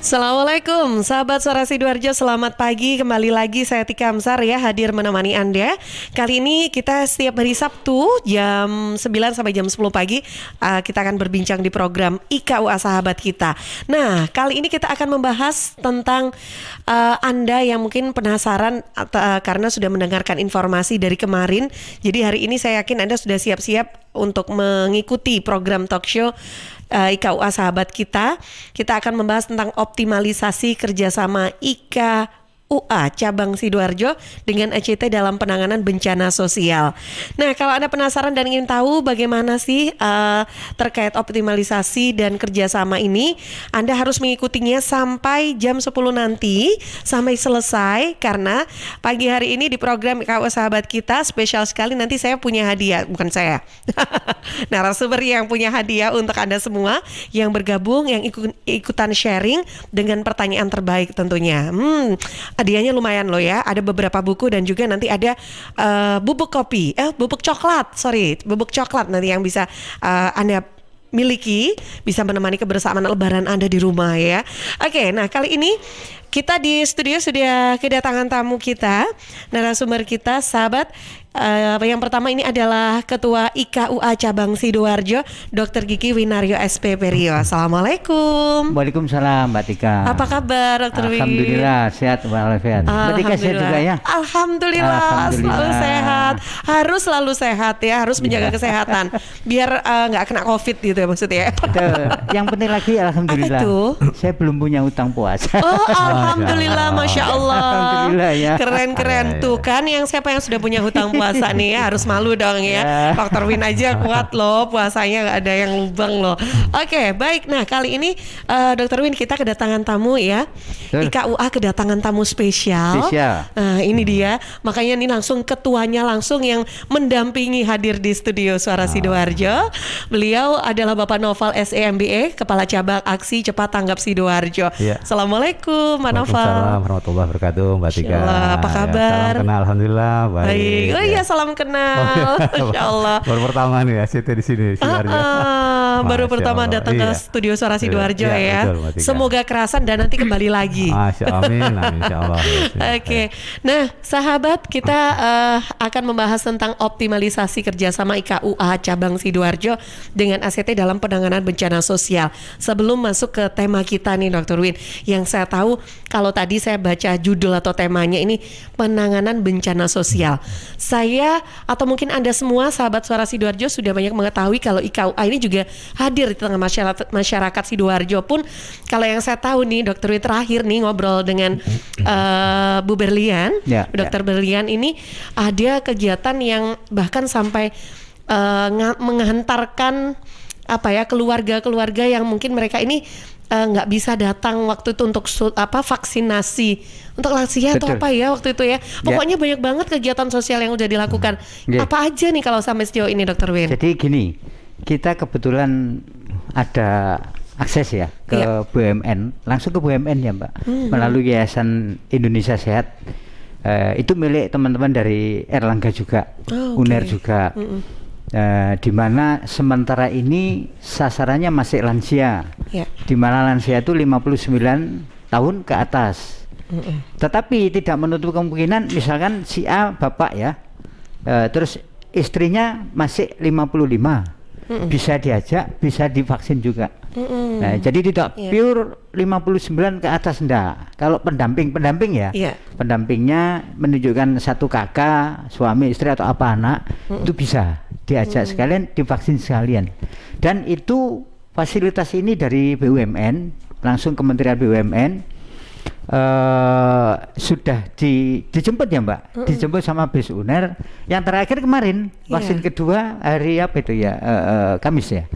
Assalamualaikum sahabat Suara Sidoarjo, selamat pagi. Kembali lagi saya Tika Amsar ya, hadir menemani Anda. Kali ini kita setiap hari Sabtu jam 9 sampai jam 10 pagi kita akan berbincang di program IKUA Sahabat Kita. Nah, kali ini kita akan membahas tentang Anda yang mungkin penasaran karena sudah mendengarkan informasi dari kemarin. Jadi hari ini saya yakin Anda sudah siap-siap untuk mengikuti program talk show IKUA Sahabat Kita. Kita akan membahas tentang optimalisasi kerjasama IKUA Cabang Sidoarjo dengan ACT dalam penanganan bencana sosial. Nah, kalau Anda penasaran dan ingin tahu bagaimana sih terkait optimalisasi dan kerjasama ini, Anda harus mengikutinya sampai jam 10 nanti, sampai selesai, karena pagi hari ini di program IKUA Sahabat Kita spesial sekali. Nanti saya punya hadiah, bukan saya, narasumber yang punya hadiah untuk Anda semua yang bergabung, yang ikutan sharing dengan pertanyaan terbaik tentunya. Hadiahnya lumayan loh ya, ada beberapa buku dan juga nanti ada bubuk coklat nanti yang bisa Anda miliki, bisa menemani kebersamaan lebaran Anda di rumah ya. Oke, nah kali ini kita di studio sudah kedatangan tamu kita, narasumber kita, sahabat. Yang pertama ini adalah Ketua IKUA Cabang Sidoarjo, Dr. Giki Winaryo SPP Rio. Assalamualaikum. Waalaikumsalam Mbak Tika. Apa kabar Dr. Wi? Alhamdulillah sehat walafiat. Mbak Tika sehat juga ya? Alhamdulillah, selalu sehat. Harus selalu sehat ya, harus menjaga kesehatan biar nggak kena COVID gitu ya maksudnya. Yang penting lagi alhamdulillah. Saya belum punya utang puasa. Oh, alhamdulillah, masya Allah. Alhamdulillah ya. Keren tuh kan, yang siapa yang sudah punya hutang puasa nih ya, harus malu dong ya. Dr. Win aja kuat loh, puasanya nggak ada yang lubang loh. Oke, baik. Nah kali ini Dr. Win kita kedatangan tamu ya. IKUA kedatangan tamu spesial. Nah ini dia, makanya ini langsung ketuanya langsung yang mendampingi hadir di studio Suara Sidoarjo. Beliau adalah Bapak Noval SE MBA, Kepala Cabang Aksi Cepat Tanggap Sidoarjo. Assalamualaikum Mbak Noval. Waalaikumsalam warahmatullahi wabarakatuh Mbak Tika. Apa kabar? Salam kenal, alhamdulillah baik. Oh iya, salam kenal. Masya Allah. Baru pertama nih ACT di sini Sidoarjo. Baru pertama datang ke studio Suara Sidoarjo ya. Betul, semoga kerasan dan nanti kembali lagi. Amin, insyaallah. Oke. Nah, sahabat, kita akan membahas tentang optimalisasi kerjasama IKUA Cabang Sidoarjo dengan ACT dalam penanganan bencana sosial. Sebelum masuk ke tema kita nih Dr. Win, yang saya tahu kalau tadi saya baca judul atau temanya ini penanganan bencana sosial. Saya atau mungkin Anda semua sahabat Suara Sidoarjo sudah banyak mengetahui kalau IKUA ini juga hadir di tengah masyarakat Sidoarjo pun. Kalau yang saya tahu nih Dr. Win, terakhir nih ngobrol dengan Bu Berlian, Dr. Berlian ini ada kegiatan yang bahkan sampai menghantarkan keluarga-keluarga yang mungkin mereka ini nggak bisa datang waktu itu untuk vaksinasi untuk lansia atau apa ya waktu itu ya. Pokoknya banyak banget kegiatan sosial yang udah dilakukan. Apa aja nih kalau sampai sejauh ini Dr. Win? Jadi gini, kita kebetulan ada akses ya ke BUMN, langsung ke BUMN ya Mbak, melalui Yayasan Indonesia Sehat. Itu milik teman-teman dari Erlangga juga, UNER juga. Di mana sementara ini sasarannya masih lansia, di mana lansia itu 59 tahun ke atas. Tetapi tidak menutup kemungkinan misalkan si A bapak ya, terus istrinya masih 55, bisa diajak, bisa divaksin juga. Nah, jadi tidak pure 59 ke atas enggak. Kalau pendamping ya, pendampingnya menunjukkan satu kakak, suami, istri atau apa anak, itu bisa diajak sekalian, divaksin sekalian. Dan itu fasilitas ini dari BUMN, langsung Kementerian BUMN. Sudah dijemput ya Mbak, dijemput sama BES UNER. Yang terakhir kemarin vaksin kedua hari apa itu ya, Kamis ya,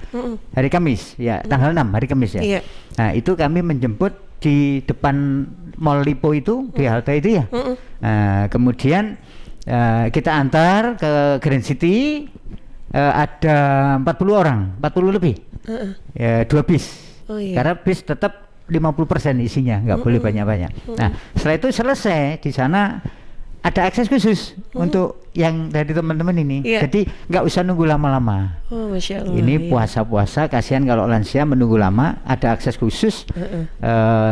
hari Kamis ya, tanggal 6 hari Kamis ya. Nah itu kami menjemput di depan Mall Lipo itu, di halte itu ya. Kemudian kita antar ke Grand City, ada 40 orang, 40 lebih, 2 bis. Karena bis tetap 50% isinya, nggak boleh banyak-banyak. Nah, setelah itu selesai di sana ada akses khusus untuk yang dari teman-teman ini. Iya. Jadi nggak usah nunggu lama-lama. Oh, Masya Allah. Ini iya. puasa-puasa, kasihan kalau lansia menunggu lama. Ada akses khusus.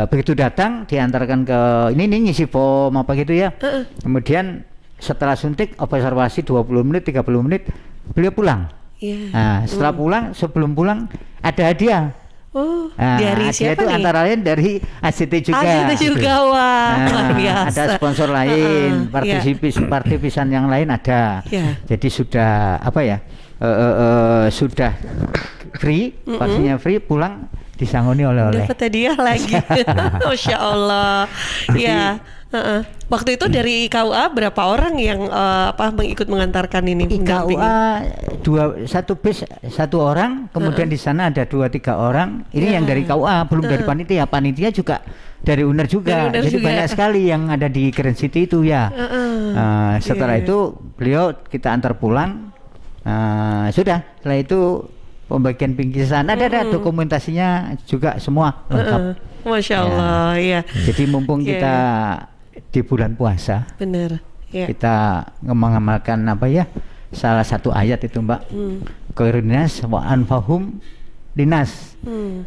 Begitu datang, diantarkan ke ini nih ngisi form apa gitu ya. Kemudian setelah suntik observasi 20 menit, 30 menit, beliau pulang. Iya. Nah, setelah pulang, sebelum pulang ada hadiah. Oh, Nah, dari hadiah siapa itu nih? antara lain dari ACT juga. ACT juga, wah, luar biasa. Ada sponsor lain, Iya. partisipan yang lain ada. Iya. Jadi sudah apa ya? Sudah free, vaksinnya free, pulang disangoni oleh-oleh. Dapat hadiah lagi. Masya Allah. Ya. Waktu itu dari KUA berapa orang yang mengikut mengantarkan ini? mendampingi? KUA satu bis satu orang, kemudian di sana ada 2-3 orang. Ini yang dari KUA, belum dari panitia. Panitia juga dari UNER juga. Dari UNER Jadi juga. banyak sekali yang ada di Grand City itu ya. Setelah Iya. itu beliau kita antar pulang. Sudah. Setelah itu pembagian bingkisan ada dokumentasinya juga semua lengkap. Masya Allah, ya. Jadi mumpung Iya. kita di bulan puasa, Benar. Ya. kita mengamalkan apa ya, salah satu ayat itu Mbak, Khairunas wa anfahum linas.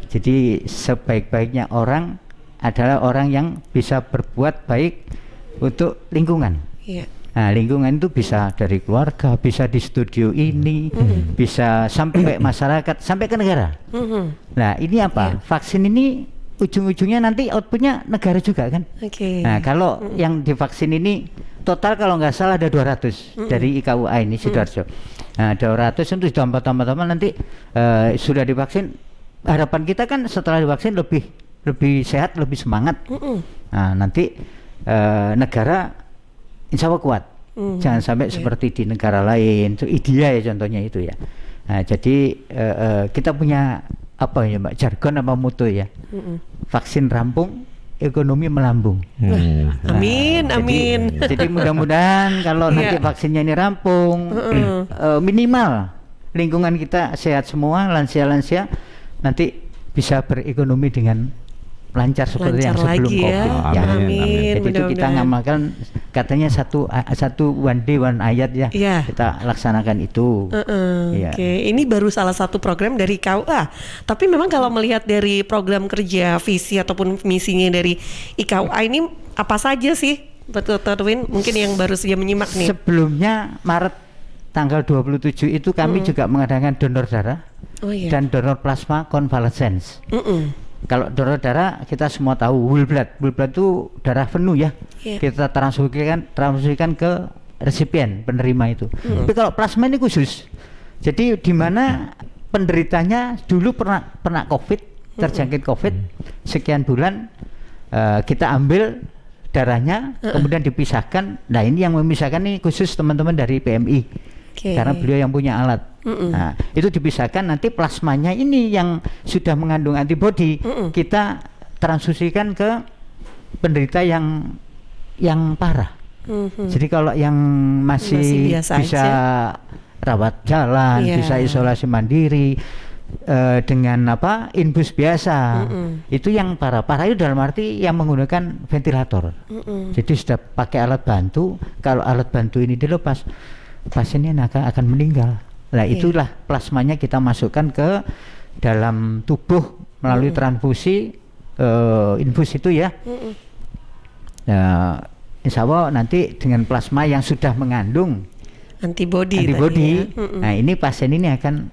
Jadi sebaik-baiknya orang adalah orang yang bisa berbuat baik untuk lingkungan. Ya. Nah, lingkungan itu bisa dari keluarga, bisa di studio ini, bisa sampai masyarakat, sampai ke negara. Nah, ini apa? Vaksin ini ujung-ujungnya nanti outputnya negara juga kan. Oke. Nah, kalau yang divaksin ini total kalau nggak salah ada 200 dari IKUA ini Sidoarjo. Nah, 200 itu sudah tambah-tambah nanti sudah divaksin. Harapan kita kan setelah divaksin lebih sehat, lebih semangat. Nah, nanti negara insya Allah kuat. Jangan sampai seperti di negara lain. Itu India ya contohnya itu ya. Nah, jadi kita punya apa ya Mbak, jargon apa moto ya? Vaksin rampung, ekonomi melambung. Amin, Nah, amin. Jadi mudah-mudahan kalau nanti vaksinnya ini rampung, minimal lingkungan kita sehat semua, lansia-lansia nanti bisa berekonomi dengan lancar seperti yang Lancar sebelum lagi ya. COVID. Amin, amin. Amin. Jadi itu kita mudah-mudahan. ngamalkan katanya satu one day one ayat ya. Iya. Kita laksanakan itu. Iya. Oke, ini baru salah satu program dari KUA. Tapi memang kalau melihat dari program kerja, visi ataupun misinya dari IKUA ini apa saja sih, Betul Win? Mungkin yang baru saja menyimak nih. Sebelumnya Maret tanggal 27 itu kami juga mengadakan donor darah Oh iya. dan donor plasma convalescence. Kalau donor darah kita semua tahu whole blood itu darah penuh ya. Iya. Kita transfusikan ke resipien penerima itu. Tapi kalau plasma ini khusus. Jadi di mana penderitanya dulu pernah COVID, terjangkit COVID sekian bulan, kita ambil darahnya kemudian dipisahkan. Nah, ini yang memisahkan ini khusus teman-teman dari PMI. Oke. Karena beliau yang punya alat. Nah, itu dipisahkan, nanti plasmanya ini yang sudah mengandung antibodi kita transfusikan ke penderita yang parah. Jadi kalau yang masih biasa bisa aja. rawat jalan, Iya. bisa isolasi mandiri dengan infus biasa, itu yang parah itu dalam arti yang menggunakan ventilator. Jadi sudah pakai alat bantu. Kalau alat bantu ini dilepas, pasiennya akan meninggal. Nah, itulah plasmanya kita masukkan ke dalam tubuh melalui transfusi infus itu ya. Nah, insya Allah nanti dengan plasma yang sudah mengandung Antibody. tadi antibody, ya. nah ini pasien ini akan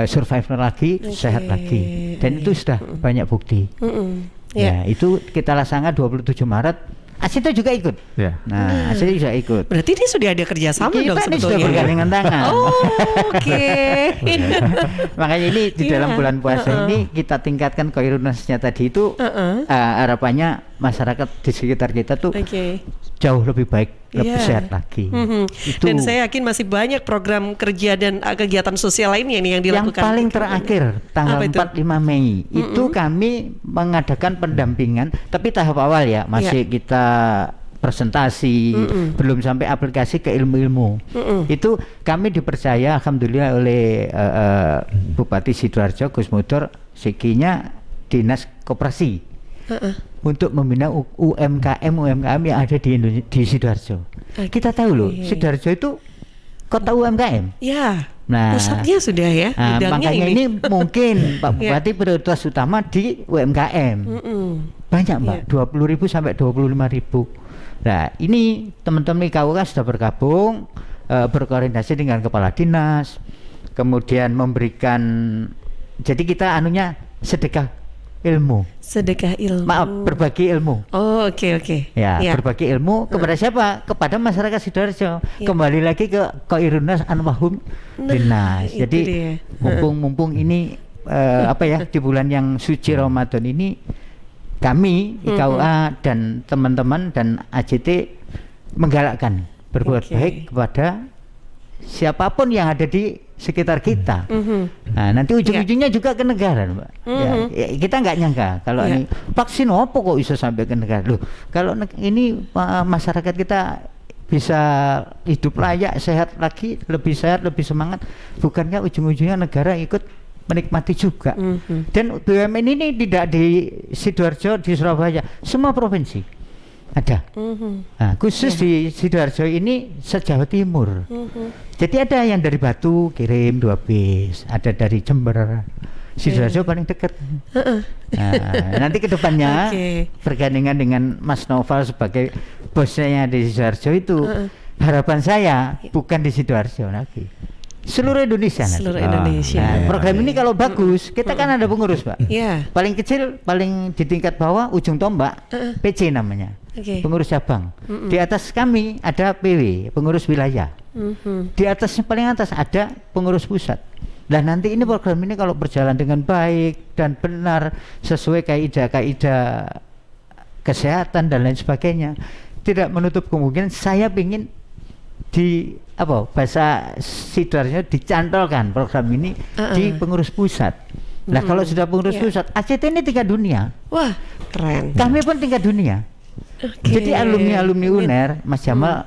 survivor lagi, sehat lagi. Dan itu sudah banyak bukti. Ya. Ya, itu kita laksanakan 27 Maret. Asita juga ikut. Ya. Nah, Asita juga ikut. Berarti ini sudah ada kerjasama dong Kita ini sudah sebetulnya. bergandengan tangan. Oh, oke. Makanya ini di dalam Iya. bulan puasa ini kita tingkatkan koirunasnya tadi itu, harapannya masyarakat di sekitar kita tuh Oke. jauh lebih baik, lebih Iya. sehat lagi. Itu Dan saya yakin masih banyak program kerja dan kegiatan sosial lainnya nih yang yang dilakukan. paling terakhir tanggal Apa itu? 4-5 Mei itu kami mengadakan pendampingan, tapi tahap awal ya, masih kita presentasi, belum sampai aplikasi ke ilmu-ilmu. Itu kami dipercaya alhamdulillah oleh Bupati Sidoarjo Gus Mudur, sikinya Dinas Koperasi untuk membina UMKM yang ada di Sidoarjo. Kita tahu loh, Sidoarjo itu kota UMKM. Ya. Nah, Pusatnya sudah ya. nah, bidangnya makanya ini mungkin Pak Ya. Bupati prioritas utama di UMKM. Banyak Mbak, Ya. 20.000 sampai 25.000. Nah, ini teman-teman IKU kan sudah bergabung, berkoordinasi dengan kepala dinas, kemudian memberikan, jadi kita anunya sedekah ilmu. Sedekah ilmu. Maaf, berbagi ilmu. Oh, oke. Ya, berbagi ilmu kepada siapa? Kepada masyarakat Sidoarjo. Ya. Kembali lagi ke Khairun Anwahum Dinas. itu Jadi dia. mumpung ini apa ya, di bulan yang suci Ramadan ini, kami IKUA dan teman-teman dan AJT menggalakkan berbuat Oke. baik kepada siapapun yang ada di sekitar kita. Nah, nanti ujung-ujungnya juga ke negara, Mbak. Ya, kita nggak nyangka kalau Ya. ini vaksin apa kok bisa sampai ke negara. Loh, kalau ini masyarakat kita bisa hidup layak, sehat lagi, lebih sehat, lebih semangat, bukankah ujung-ujungnya negara ikut menikmati juga. Dan BUMN ini tidak di Sidoarjo, di Surabaya, semua provinsi ada. Nah, khusus di Sidoarjo ini se-Jawa Timur. Jadi ada yang dari Batu kirim 2 bis, ada dari Jember. Sidoarjo paling dekat. Nah, nanti kedepannya bergandengan dengan Mas Noval sebagai bosnya yang di Sidoarjo itu, harapan saya bukan di Sidoarjo lagi, seluruh Indonesia. Seluruh nanti. Indonesia. Nah, program ini kalau bagus, kita kan ada pengurus, Pak. Iya. Paling kecil, paling di tingkat bawah, ujung tombak, PC namanya, pengurus cabang. Di atas kami ada PW, pengurus wilayah. Di atasnya paling atas ada pengurus pusat. Nah, nanti ini program ini kalau berjalan dengan baik dan benar sesuai kaidah-kaidah kesehatan dan lain sebagainya, tidak menutup kemungkinan saya ingin di bahasa Sidoarjo dicantolkan program ini di pengurus pusat. Nah, kalau sudah pengurus pusat, ACT ini tingkat dunia. Wah, keren. Kami pun tingkat dunia. Jadi alumni UNER, Mas Jamal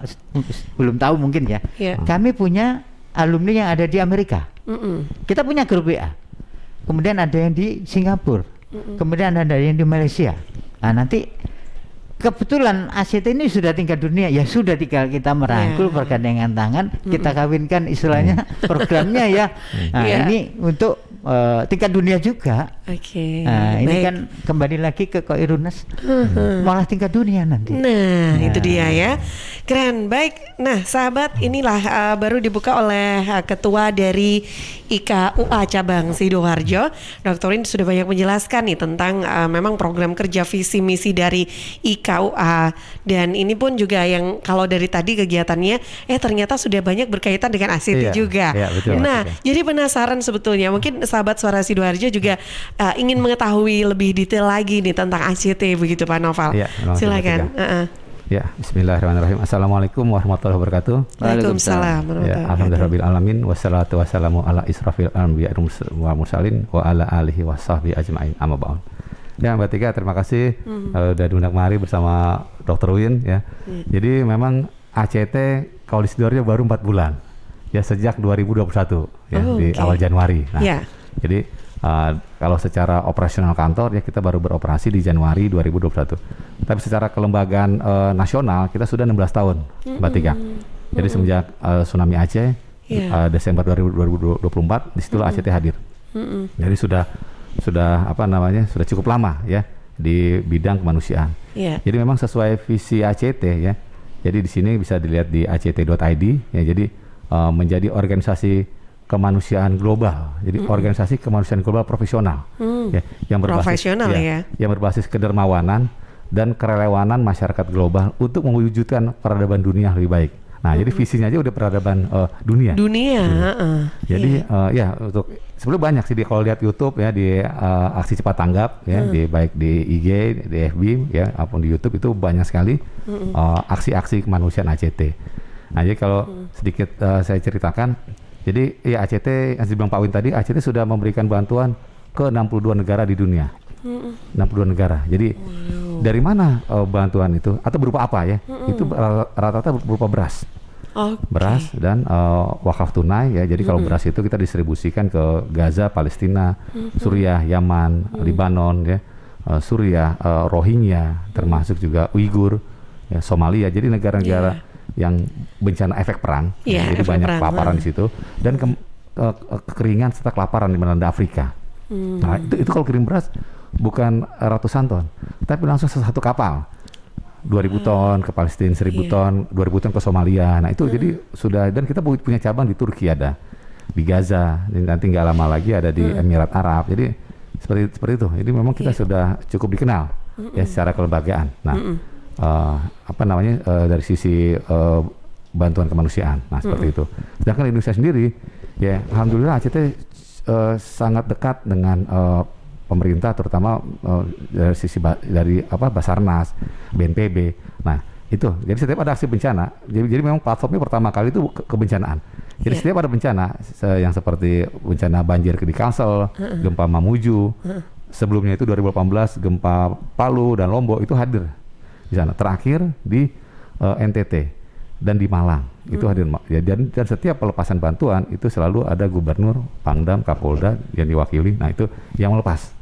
belum tahu mungkin ya. Kami punya alumni yang ada di Amerika. Kita punya grup WA. Kemudian ada yang di Singapura. Kemudian ada yang di Malaysia. Nah, nanti kebetulan ACT ini sudah tingkat dunia, ya sudah tinggal kita merangkul bergandengan tangan, kita kawinkan istilahnya programnya ya. Nah, ini untuk tingkat dunia juga. Nah, ini kan kembali lagi ke Koirunas, malah tingkat dunia nanti. Nah, itu dia ya. Keren, baik. Nah, sahabat, inilah baru dibuka oleh ketua dari IKUA cabang Sidoarjo. Dr. Rin sudah banyak menjelaskan nih tentang memang program kerja visi misi dari IKUA, dan ini pun juga yang kalau dari tadi kegiatannya ternyata sudah banyak berkaitan dengan ACT juga. Iya, betul, Nah, betul. jadi penasaran sebetulnya, mungkin sahabat Suara Sidoarjo juga ingin mengetahui lebih detail lagi nih tentang ACT begitu Pak Noval. Iya, Silakan. Ya, Bismillahirrahmanirrahim. Assalamualaikum warahmatullahi wabarakatuh. Waalaikumsalam. Ya, alhamdulillahirabbil alamin, wassalatu wassalamu ala israfil anbiya wa mursalin wa ala alihi washabbi ajmain, amma ba'd. Ya, Mbak Tika, terima kasih udah diundang kemari bersama Dr. Win ya. Jadi memang ACT kalau di Sidoarjo baru 4 bulan. Ya, sejak 2021 ya, di awal Januari. Nah, jadi kalau secara operasional kantor ya kita baru beroperasi di Januari 2021. Tapi secara kelembagaan nasional kita sudah 16 tahun, Mbak Tika. Jadi semenjak tsunami Aceh Desember 2024 disitulah ACT hadir. Jadi sudah sudah cukup lama ya di bidang kemanusiaan. Jadi memang sesuai visi ACT ya. Jadi di sini bisa dilihat di act.id ya. Jadi menjadi organisasi kemanusiaan global, jadi organisasi kemanusiaan global profesional, ya, yang berbasis yang berbasis kedermawanan dan kerelawanan masyarakat global untuk mewujudkan peradaban dunia lebih baik. Nah, jadi visinya aja udah peradaban dunia. Jadi ya untuk sebelum banyak sih kalau lihat YouTube ya di aksi cepat tanggap ya di baik di IG, di FB ya, apapun di YouTube itu banyak sekali aksi-aksi kemanusiaan ACT. Nah, jadi kalau sedikit saya ceritakan. Jadi ya ACT, yang dibilang Pak Win tadi, ACT sudah memberikan bantuan ke 62 negara di dunia. 62 negara. Jadi dari mana bantuan itu? Atau berupa apa ya? Itu rata-rata berupa beras. Beras dan wakaf tunai ya. Jadi kalau beras itu kita distribusikan ke Gaza, Palestina, Suriah, Yaman, Libanon ya, Suriah, Rohingya, termasuk juga Uighur, ya, Somalia. Jadi negara-negara yang bencana efek perang, Iya, jadi efek banyak perang, kelaparan di situ, dan kekeringan serta kelaparan di melanda Afrika. Nah itu kalau kirim beras bukan ratusan ton, tapi langsung satu kapal. 2.000 ton ke Palestina, 1.000 ton, 2.000 ton ke Somalia. Nah itu jadi sudah, dan kita punya cabang di Turki ada, di Gaza, dan nanti nggak lama lagi ada di Emirat Arab. Jadi seperti itu. Jadi memang kita sudah cukup dikenal ya secara kelembagaan. Nah dari sisi bantuan kemanusiaan. Nah seperti itu. Sedangkan Indonesia sendiri, ya alhamdulillah ACT sangat dekat dengan pemerintah, terutama dari sisi Basarnas, BNPB. Nah itu, jadi setiap ada aksi bencana, jadi memang platformnya pertama kali itu kebencanaan. Jadi setiap ada bencana yang seperti bencana banjir di Kalsel, gempa Mamuju, sebelumnya itu 2018 gempa Palu dan Lombok itu hadir di sana. Terakhir di NTT dan di Malang itu hadir. Ya, dan setiap pelepasan bantuan itu selalu ada gubernur, Pangdam, Kapolda yang diwakili. Nah itu yang melepas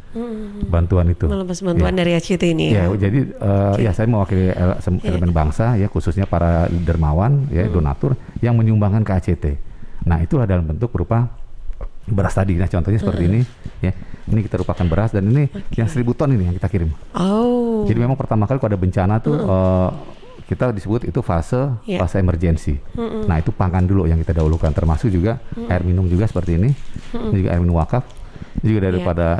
bantuan itu. Melepas bantuan dari ACT ini. Ya, jadi ya saya mewakili elemen bangsa ya, khususnya para dermawan ya, donatur yang menyumbangkan ke ACT. Nah itulah dalam bentuk berupa beras tadi. Nah contohnya seperti ini ya. Ini kita rupakan beras, dan ini yang 1.000 ton ini yang kita kirim. Oh. Jadi memang pertama kali kalau ada bencana tuh kita disebut itu fase emergensi. Nah itu pangan dulu yang kita dahulukan, termasuk juga air minum juga seperti ini. Ini juga air minum wakaf, ini juga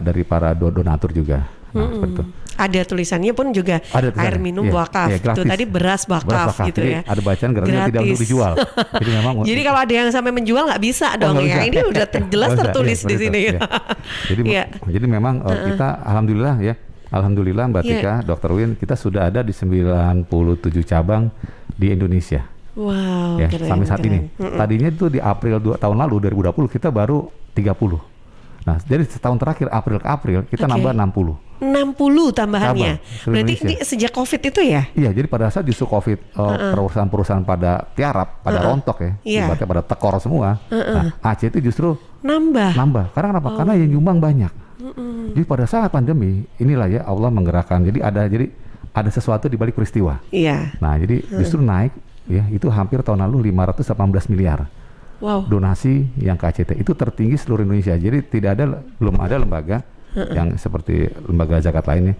dari para donatur juga. Nah seperti itu. Ada tulisannya pun juga air minum wakaf. Itu tadi beras wakaf gitu. Jadi, ya. Ada bacaan gratis, tidak untuk dijual. Jadi memang. Jadi kalau ada yang sampai menjual nggak bisa dong ya. Ini udah jelas tertulis di sini. Jadi memang kita alhamdulillah ya. Alhamdulillah Mbak Tika, Dr. Win, kita sudah ada di 97 cabang di Indonesia. Wow, ya, keren, sampai saat ini. Tadinya itu di April tahun lalu 2020 kita baru 30. Nah, jadi setahun terakhir April ke April kita nambah 60. 60 tambahannya. Berarti ini sejak Covid itu ya? Iya, jadi pada saat justru Covid perusahaan-perusahahan pada tiarap, pada rontok ya, ibaratnya pada tekor semua. Nah, Aceh itu justru nambah. Karena kenapa? Karena yang nyumbang banyak. Jadi pada saat pandemi inilah ya Allah menggerakkan. Jadi ada sesuatu di balik peristiwa. Iya. Nah, jadi justru naik ya, itu hampir tahun lalu 518 miliar. Wow. Donasi yang ke ACT itu tertinggi seluruh Indonesia. Jadi belum ada lembaga yang seperti lembaga zakat lainnya.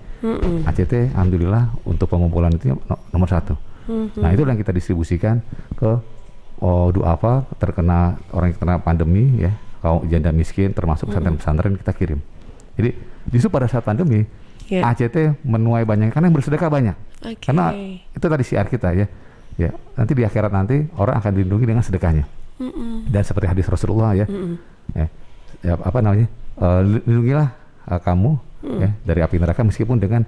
ACT alhamdulillah untuk pengumpulan itu nomor 1. Nah, itu yang kita distribusikan ke terkena orang yang terkena pandemi ya, kaum janda miskin, termasuk pesantren-pesantren kita kirim. Jadi justru pada saat pandemi ACT menuai banyak karena yang bersedekah banyak. Karena itu tadi siar kita ya. Ya, nanti di akhirat nanti orang akan dilindungi dengan sedekahnya. Dan seperti hadis Rasulullah ya. Lindungilah kamu ya dari api neraka meskipun dengan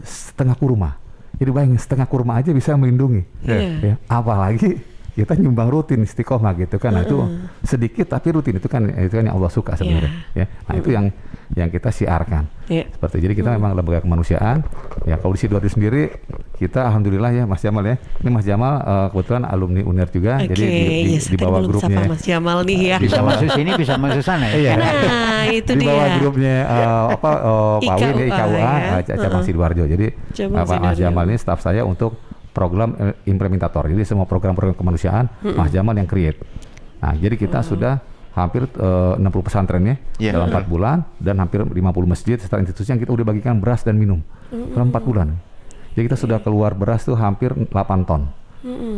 setengah kurma. Jadi bayangin setengah kurma aja bisa melindungi. Ya, apalagi kita nyumbang rutin istiqomah gitu kan. Nah, itu sedikit tapi rutin itu kan yang Allah suka sebenarnya ya. Nah, itu yang kita siarkan. Seperti jadi kita memang lembaga kemanusiaan. Ya, kalau di Sidoarjo sendiri kita alhamdulillah ya Mas Jamal ya. Ini Mas Jamal kebetulan alumni UNER juga. Jadi di bawah grupnya Mas Jamal nih ya. Bisa masuk sini, bisa masuk sana ya. Nah, itu di bawah grupnya Pak Win ya, IKUA cabang Sidoarjo. Jadi Mas Jamal ini staf saya untuk program implementator. Jadi semua program-program kemanusiaan Mas Jamal yang create. Nah, jadi kita sudah hampir 60 pesantren ya dalam 4 bulan dan hampir 50 masjid serta institusi yang kita udah bagikan beras dan minum dalam 4 bulan. Jadi kita sudah keluar beras tuh hampir 8 ton.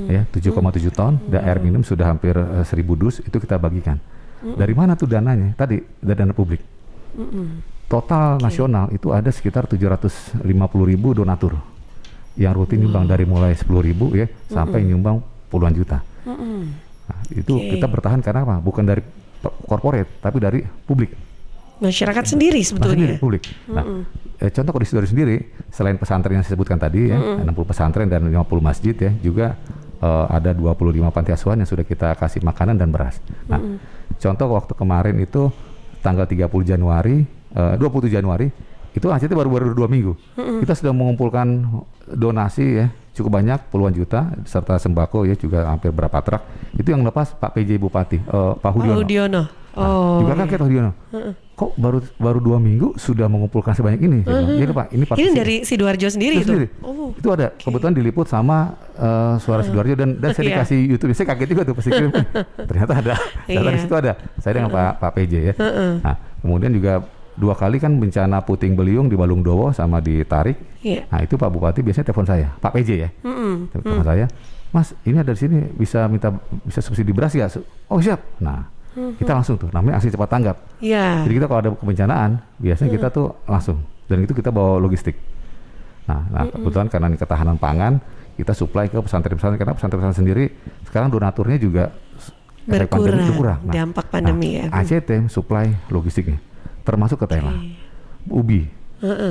Ya, 7,7 ton dan air minum sudah hampir 1.000 dus itu kita bagikan. Dari mana tuh dananya? Tadi dari dana publik. Total nasional itu ada sekitar 750.000 donatur yang rutin nyumbang dari mulai 10.000 ya sampai nyumbang puluhan juta. Nah, itu kita bertahan karena apa? Bukan dari corporate tapi dari publik. Masyarakat sendiri sebetulnya. Publik. Nah, contoh kalau di Sidoarjo sendiri selain pesantren yang saya sebutkan tadi ya, 60 pesantren dan 50 masjid ya, juga ada 25 panti asuhan yang sudah kita kasih makanan dan beras. Nah, contoh waktu kemarin itu tanggal 27 Januari itu ACT baru 2 minggu. Kita sudah mengumpulkan donasi ya cukup banyak puluhan juta serta sembako ya juga hampir berapa truk. Itu yang lepas Pak PJ Bupati Pak Hudiono. Juga kaget Hudiono. kok baru 2 minggu sudah mengumpulkan sebanyak ini? Saya bilang, "Iya Pak, ini Ini partisi." dari Sidoarjo sendiri itu. Sendiri. Oh. Itu ada kebetulan diliput sama Suara Sidoarjo dan saya Iya. dikasih YouTube. Saya kaget juga tuh pas kirim. Ternyata ada. Data di Iya. situ ada. Saya dengan Pak PJ ya. Nah, kemudian juga 2 kali kan bencana puting beliung di Balungdowo sama di Tarik. Iya. Nah, itu Pak Bupati biasanya telepon saya, Pak PJ ya. Telepon saya, "Mas, ini ada di sini bisa subsidi beras ya?" "Oh, siap." Nah, kita langsung tuh, namanya aksi cepat tanggap. Iya. Jadi kita kalau ada kebencanaan, biasanya kita tuh langsung, dan itu kita bawa logistik. Nah, kebetulan karena ini ketahanan pangan, kita supply ke pesantren-pesantren, karena pesantren-pesantren sendiri sekarang donaturnya juga efek pandemi itu kurang. Dampak pandemi ya. ACT supply logistiknya, termasuk ketela, ubi.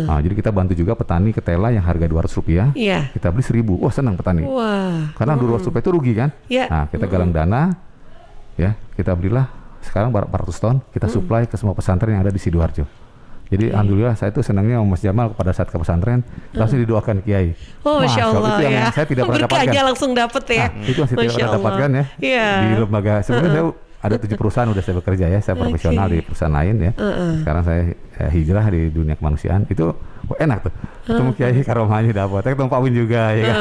Nah, jadi kita bantu juga petani ketela yang harga Rp200, Iya. kita beli 1.000. Wah, senang petani. Wah. Karena Rp200 itu rugi kan? Iya. Nah, kita galang dana, ya, kita belilah sekarang 400 ton, kita supply ke semua pesantren yang ada di Sidoarjo. Jadi alhamdulillah saya tuh senangnya sama Mas Jamal pada saat ke pesantren langsung didoakan Kiai. Oh, Masya Allah itu yang ya. saya tidak pernah dapatkan. Berkahnya langsung dapet ya. Nah, itu yang saya tidak Masya pernah Allah. dapatkan ya. Iya. Di lembaga sebenarnya saya ada 7 perusahaan udah saya bekerja ya, saya profesional di perusahaan lain ya. Sekarang saya hijrah di dunia kemanusiaan. Itu enak tuh. Ketemu Kiai karomahnya dapat. Ketemu Pak Win juga ya kan.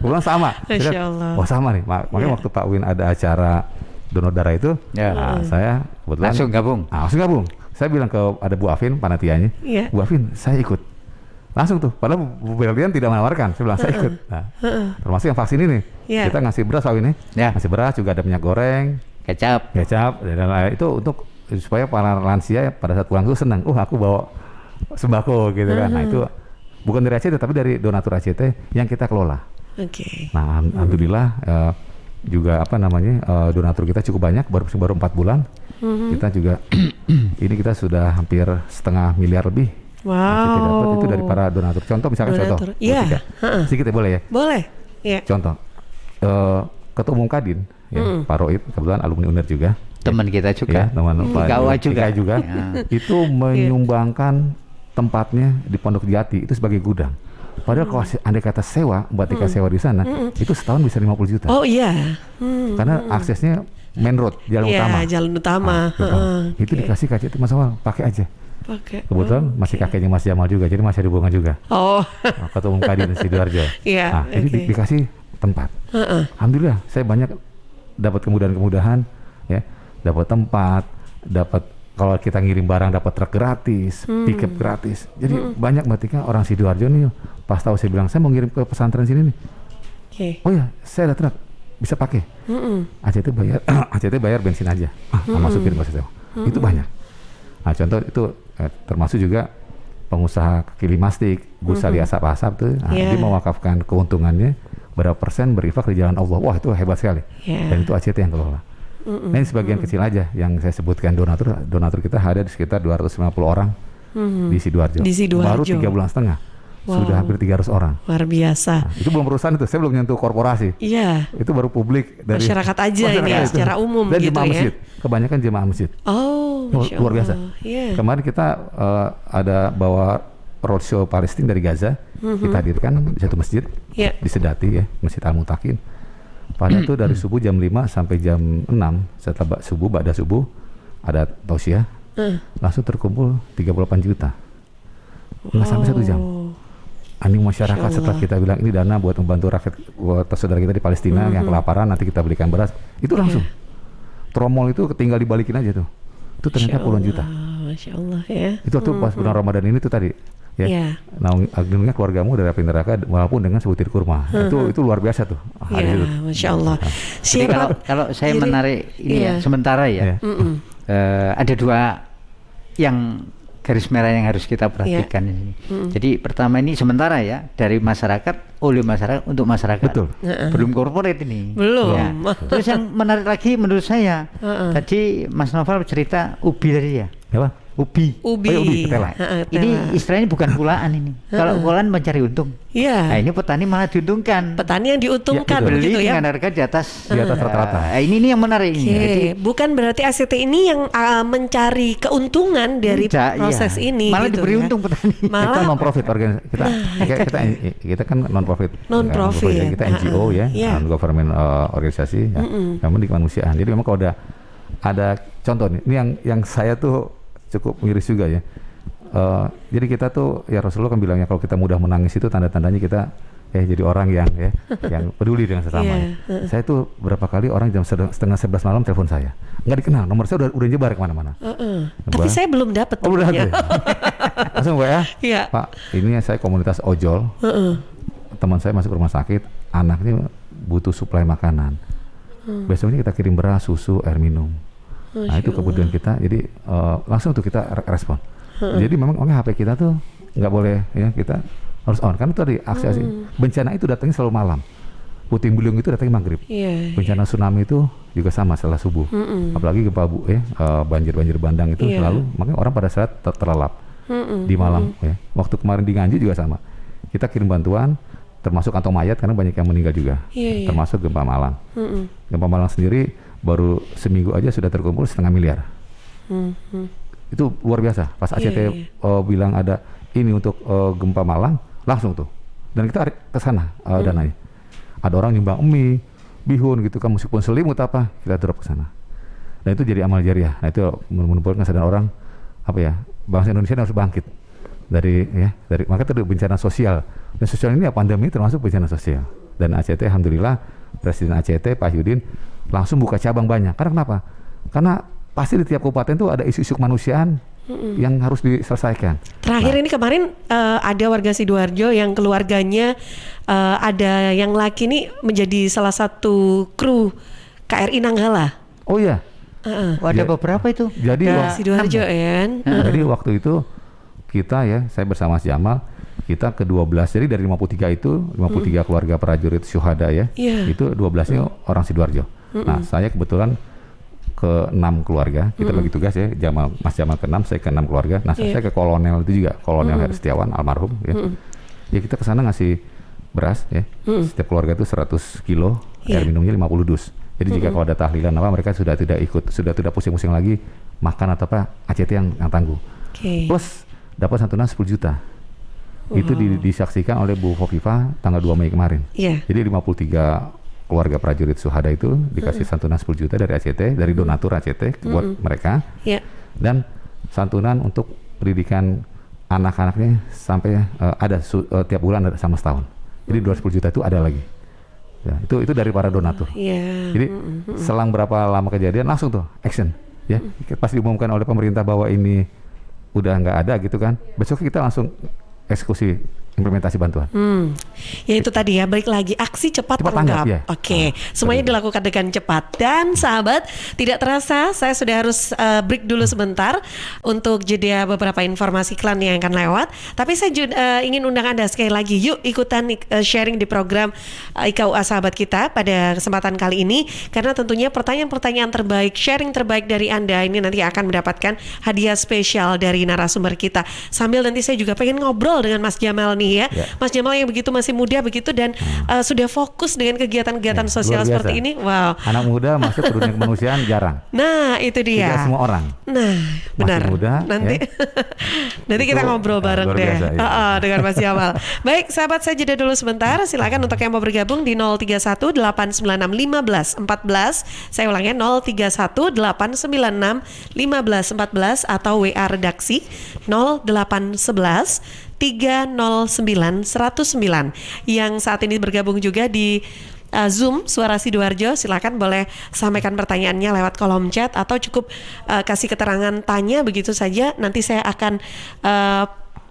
Kebetulan sama. Masya Saya, Allah. wah sama nih. Makanya waktu Pak Win ada acara donor darah itu, nah, saya kebetulan Langsung gabung. Langsung gabung. Saya bilang ke ada Bu Afin panitianya, Iya. Bu Afin, saya ikut. Langsung tuh, padahal Bu Berlian tidak menawarkan. Saya bilang saya ikut. Nah, termasuk yang vaksin ini, Iya. kita ngasih beras Pak Win Ya. ngasih beras juga ada minyak goreng, Kecap. kecap, dan lain-lain. Itu untuk supaya para lansia pada saat pulang itu senang. Aku bawa sembako gitu kan. Nah itu bukan dari ACT tapi dari donatur ACT yang kita kelola. Oke. Nah, alhamdulillah juga donatur kita cukup banyak, baru 4 bulan. Kita juga ini kita sudah hampir 1,5 miliar lebih. Wow. Nah, kita dapat itu dari para donatur. Contoh misalkan Donatur. contoh. Iya. Sedikit ya boleh ya. Boleh. Iya. Contoh. Ketua Umum Kadin ya, Pak Roid kebetulan alumni UNER juga. Teman kita juga. Ya, teman IKUA juga. IKUA juga. Ya. Itu menyumbangkan tempatnya di Pondok Jati itu sebagai gudang. Padahal kalau andai kata sewa, Mbak Tika sewa di sana, itu setahun bisa 50 juta. Oh iya. Karena aksesnya main road, jalan Iya, utama. jalan utama. Itu dikasih KCT Mas Awal, pakai aja. Pakai. Kebetulan masih kakeknya Mas Jamal juga, jadi masih ada hubungan juga. Oh. Ketua Umum Kadin Sidoarjo. Iya, Nah, jadi oke. dikasih tempat. Alhamdulillah, saya banyak dapat kemudahan-kemudahan, ya, dapat tempat, dapat kalau kita ngirim barang dapat truk gratis, pickup gratis. Jadi banyak Mbak Tika orang Sidoarjo nih, pas tahu saya bilang saya mau ngirim ke pesantren sini nih. Oke. Oh ya, saya ada truk, bisa pakai. ACT bayar, ACT bayar bensin aja, sama supir nggak usah sewa. Itu banyak. Nah contoh itu termasuk juga pengusaha kaki limastik, Gusali Asap-Asap tuh, nah, Yeah. dia mewakafkan keuntungannya berapa persen berinfak di jalan Allah. Wah itu hebat sekali. Yeah. Dan itu ACT yang kelola. Nah, ini sebagian kecil aja yang saya sebutkan donatur kita ada di sekitar 250 orang di Sidoarjo. Di Sidoarjo. Baru 3 bulan setengah. Wow. Sudah hampir 300 orang. Luar biasa. Nah, itu belum perusahaan itu, saya belum nyentuh korporasi. Iya. Itu baru publik dari Masyarakat aja ini ya, itu. secara umum dan gitu jemaah ya. masjid. Kebanyakan jemaah masjid. Oh, Masya Luar biasa. Allah. Iya. Kemarin kita ada bawa roadshow Palestina dari Gaza. Kita hadirkan di satu masjid Iya. di Sedati ya, Masjid Al-Mutakin. Padahal itu dari subuh jam 5 sampai jam 6 setelah ba'da subuh ada tausiah. Langsung terkumpul 38 juta. Nggak sampai 1 jam. Animo masyarakat setelah kita bilang ini dana buat membantu rakyat buat saudara kita di Palestina yang kelaparan, nanti kita belikan beras, itu langsung tromol itu tinggal dibalikin aja tuh, itu ternyata puluhan juta. Masya Allah ya. Itu waktu pas bulan Ramadan ini tuh tadi ya, Iya. akhirnya keluargamu dari api neraka walaupun dengan sebutir kurma, itu luar biasa tuh hari Iya, itu. Masya Allah. Jadi kalau saya Jadi- menarik ini iya. ya sementara ya, Iya. ada 2 yang garis merah yang harus kita perhatikan ini. Jadi pertama ini sementara ya, dari masyarakat oleh masyarakat untuk masyarakat. Betul. Belum korporat ini. Belum. Ya. Terus yang menarik lagi menurut saya, tadi Mas Noval cerita ubi tadi ya. Apa? Ubi. Ubi. Oh, ya, ubi, ketela. Ini istilahnya bukan pulaan ini. Kalau pulaan mencari untung. Iya. Nah, ini petani malah diuntungkan. Petani yang diuntungkan Ya, betul. Beli gitu ya. dengan harga di atas rata-rata. ini yang menarik ini. Oke, Jadi bukan berarti ACT ini yang mencari keuntungan dari Tidak, proses iya. ini. Malah gitu diberi ya. untung petani. Kita Malah non profit kita kan non profit. Non-profit. Kita NGO ya, Iya. non government organisasi ya. Namun di kemanusiaan. Jadi memang kalau ada contoh nih, ini yang saya tuh cukup miris juga ya. Jadi kita tuh ya Rasulullah kan bilangnya kalau kita mudah menangis itu tanda-tandanya kita jadi orang yang yang peduli dengan sesama. Saya tuh berapa kali orang jam setengah 11 malam telepon saya, nggak dikenal, nomor saya udah nyebar kemana-mana. Tapi saya belum dapat. Oh, belum dapat. Langsung ya, Pak, ini saya komunitas ojol. Teman saya masuk rumah sakit, anaknya butuh suplai makanan. Besoknya kita kirim beras, susu, air minum. Nah itu kebutuhan kita, jadi langsung tuh kita respon. Jadi memang HP kita tuh nggak boleh ya, kita harus on. Karena tadi aksi bencana itu datangnya selalu malam. Puting beliung itu datangnya maghrib. Bencana tsunami itu juga sama setelah subuh. Apalagi gempa banjir bandang itu selalu, makanya orang pada saat terlelap di malam. Ya. Waktu kemarin di Nganjuk juga sama. Kita kirim bantuan, termasuk kantong mayat karena banyak yang meninggal juga. Termasuk gempa Malang. Gempa Malang sendiri baru seminggu aja sudah terkumpul 1,5 miliar. Itu luar biasa. Pas ACT bilang ada ini untuk gempa Malang, langsung tuh. Dan kita ke sana dananya. Ada orang nyumbang mie, bihun gitu kan, meskipun selimut apa, kita drop ke sana. Dan itu jadi amal jariah. Nah itu menumbuhkan kesadaran orang bangsa Indonesia harus bangkit dari maka itu bencana sosial. Dan sosial ini pandemi termasuk bencana sosial. Dan ACT alhamdulillah Presiden ACT Pak Yudin langsung buka cabang banyak. Karena kenapa? Karena pasti di tiap kabupaten tuh ada isu-isu kemanusiaan yang harus diselesaikan. Terakhir ini kemarin ada warga Sidoarjo yang keluarganya ada yang laki ini menjadi salah satu kru KRI Nanggala. Oh iya. Ada beberapa itu. Jadi Sidoarjo kan. Jadi waktu itu kita saya bersama si Jamal, kita ke-12. Jadi dari 53 itu 53 keluarga prajurit syuhada itu 12-nya orang Sidoarjo. Nah, saya kebetulan ke-6 keluarga, kita bagi tugas Mas Jamal ke-6, saya ke-6 keluarga. Nah, saya ke kolonel itu juga, Kolonel Heri Setiawan almarhum ya. Kita ke sana ngasih beras setiap keluarga itu 100 kilo, air minumnya 50 dus. Jadi jika kalau ada tahlilan mereka sudah tidak ikut, sudah tidak pusing-pusing lagi makan atau ACT yang tangguh. Plus dapat santunan 10 juta. Itu disaksikan oleh Bu Hovifa tanggal 2 Mei kemarin. Jadi 53 keluarga prajurit syuhada itu dikasih santunan 10 juta dari ACT, dari donatur ACT buat mereka. Dan santunan untuk pendidikan anak-anaknya sampai ada tiap bulan ada sama setahun. Jadi 210 juta itu ada lagi. Ya, itu dari para donatur. Jadi selang berapa lama kejadian langsung tuh action. Ya, pas diumumkan oleh pemerintah bahwa ini udah nggak ada gitu kan, besok kita langsung eksekusi implementasi bantuan. Ya itu tadi ya, balik lagi aksi cepat tanggap. Oke, semuanya dilakukan dengan cepat. Dan sahabat, tidak terasa saya sudah harus break dulu sebentar untuk jeda beberapa informasi iklan yang akan lewat. Tapi saya ingin undang Anda sekali lagi, yuk ikutan sharing di program IKUA Sahabat kita pada kesempatan kali ini, karena tentunya pertanyaan-pertanyaan terbaik, sharing terbaik dari Anda ini nanti akan mendapatkan hadiah spesial dari narasumber kita. Sambil nanti saya juga pengen ngobrol dengan Mas Jamal nih ya. Mas Jamal yang begitu masih muda begitu dan sudah fokus dengan kegiatan-kegiatan sosial seperti ini. Wow. Anak muda masuk ke dunia kemanusiaan jarang. Nah, itu dia. Tidak semua orang. Nah, benar. Masih muda. Nanti nanti kita ngobrol bareng deh. Dengan Mas Jamal. Baik, sahabat, saya jeda dulu sebentar. Silakan untuk yang mau bergabung di 031 896 15 14. Saya ulangnya 031 896 15 14 atau WA redaksi 0811 309 109. Yang saat ini bergabung juga di Zoom Suara Sidoarjo, silakan boleh sampaikan pertanyaannya lewat kolom chat atau cukup kasih keterangan tanya begitu saja. Nanti saya akan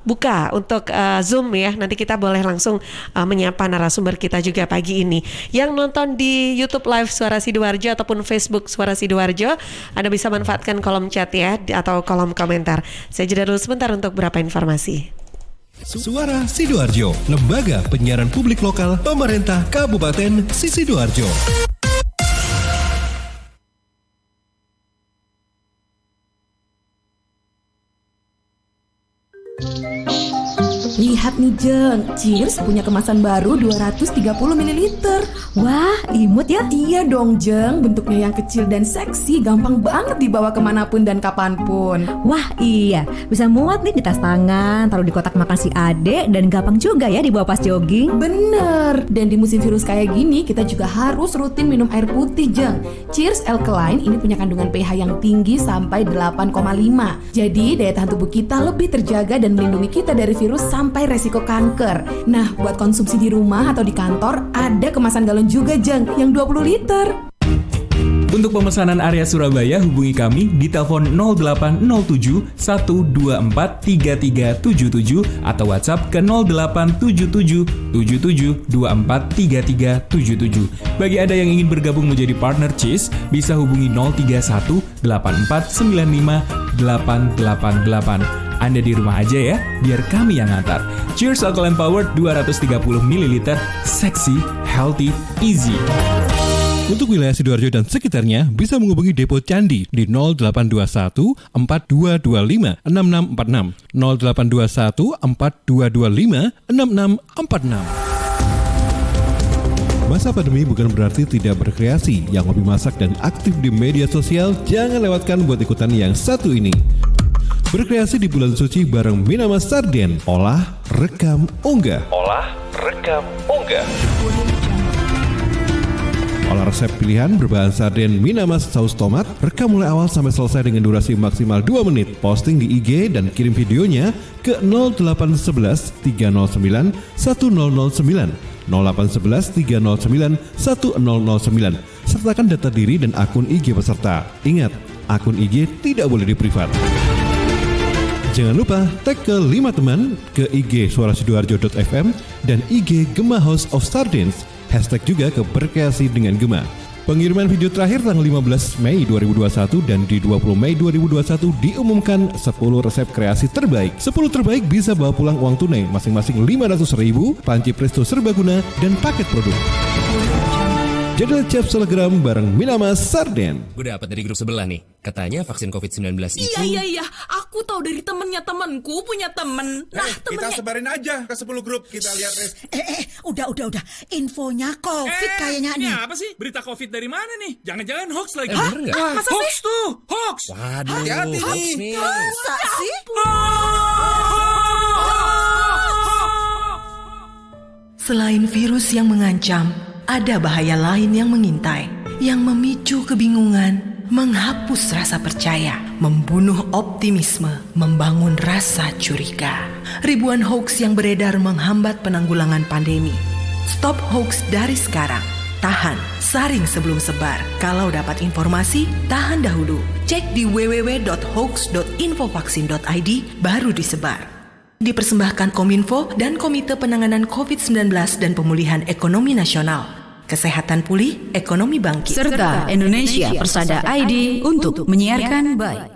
buka untuk Zoom ya. Nanti kita boleh langsung menyapa narasumber kita juga pagi ini. Yang nonton di YouTube Live Suara Sidoarjo ataupun Facebook Suara Sidoarjo, Anda bisa manfaatkan kolom chat ya atau kolom komentar. Saya jeda dulu sebentar untuk beberapa informasi. Suara Sidoarjo, lembaga penyiaran publik lokal pemerintah Kabupaten Sidoarjo. Lihat nih nih Jeng, Cheers punya kemasan baru 230 ml. Wah, imut ya. Iya dong Jeng, bentuknya yang kecil dan seksi, gampang banget dibawa kemanapun dan kapanpun. Wah iya, bisa muat nih di tas tangan, taruh di kotak makan si adek, dan gampang juga ya dibawa pas jogging. Bener, dan di musim virus kayak gini kita juga harus rutin minum air putih Jeng. Cheers Alkaline ini punya kandungan pH yang tinggi sampai 8,5. Jadi daya tahan tubuh kita lebih terjaga dan melindungi kita dari virus sampai resiko kanker. Nah, buat konsumsi di rumah atau di kantor ada kemasan galon juga Jeng yang 20 liter. Untuk pemesanan area Surabaya hubungi kami di telepon 0807 124 3377 atau WhatsApp ke 0877 77 24 3377. Bagi Anda yang ingin bergabung menjadi partner Cheers, bisa hubungi 031 84 95 888. Anda di rumah aja ya, biar kami yang ngantar. Cheers Alkaline Powered 230 ml, seksi, healthy, easy. Untuk wilayah Sidoarjo dan sekitarnya bisa menghubungi Depo Candi di 0821 4225 6646 0821 4225 6646. Masa pandemi bukan berarti tidak berkreasi. Yang hobi masak dan aktif di media sosial, jangan lewatkan buat ikutan yang satu ini. Berkreasi di bulan suci bareng Minamas Sarden. Olah, rekam, unggah. Olah, rekam, unggah. Olah resep pilihan berbahan sarden Minamas saus tomat. Rekam mulai awal sampai selesai dengan durasi maksimal 2 menit. Posting di IG dan kirim videonya ke 0811 309 1009 0811 309 1009. Sertakan data diri dan akun IG peserta. Ingat, akun IG tidak boleh diprivat. Jangan lupa tag ke 5 teman ke IG suarasidoarjo.fm dan IG Gema House of Sardines. Hashtag juga ke berkreasi dengan Gema. Pengiriman video terakhir tanggal 15 Mei 2021 dan di 20 Mei 2021 diumumkan 10 resep kreasi terbaik. 10 terbaik bisa bawa pulang uang tunai masing-masing 500.000, panci presto serbaguna, dan paket produk. Jadwal Chef Telegram bareng Minamas Sarden. Gue dapat dari grup sebelah nih. Katanya vaksin COVID-19 itu... Iya. Aku tahu dari temennya temenku punya temen. Nah, temennya... Kita sebarin aja ke 10 grup. Kita lihat nih. Udah. Infonya COVID kayaknya nih. Ini apa sih? Berita COVID dari mana nih? Jangan-jangan hoax lagi. Bener nggak? Masa hoax sih? Tuh, hoax. Waduh, hati-hati hoax nih. nih. Masa sih? Selain virus yang mengancam, ada bahaya lain yang mengintai, yang memicu kebingungan, menghapus rasa percaya, membunuh optimisme, membangun rasa curiga. Ribuan hoax yang beredar menghambat penanggulangan pandemi. Stop hoax dari sekarang. Tahan, saring sebelum sebar. Kalau dapat informasi, tahan dahulu. Cek di www.hoax.infovaksin.id baru disebar. Dipersembahkan Kominfo dan Komite Penanganan COVID-19 dan Pemulihan Ekonomi Nasional. Kesehatan pulih, ekonomi bangkit. Serta Indonesia Persada ID untuk menyiarkan baik.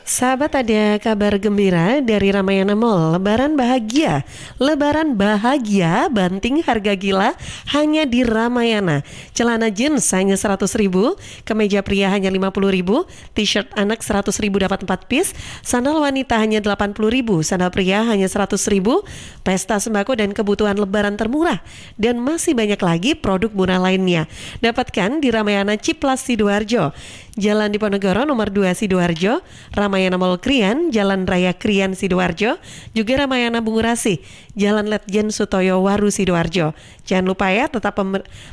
Sahabat, ada kabar gembira dari Ramayana Mall. Lebaran bahagia, banting harga gila hanya di Ramayana. Celana jeans hanya 100.000, kemeja pria hanya 50.000, t-shirt anak 100.000 dapat 4 piece, sandal wanita hanya 80.000, sandal pria hanya 100.000, pesta sembako dan kebutuhan lebaran termurah, dan masih banyak lagi produk murah lainnya. Dapatkan di Ramayana Ciplas Sidoarjo, Jalan Diponegoro nomor 2 Sidoarjo, Ramayana Mall Krian, Jalan Raya Krian Sidoarjo, juga Ramayana Bungurasi, Jalan Letjen Sutoyo Waru Sidoarjo. Jangan lupa ya, tetap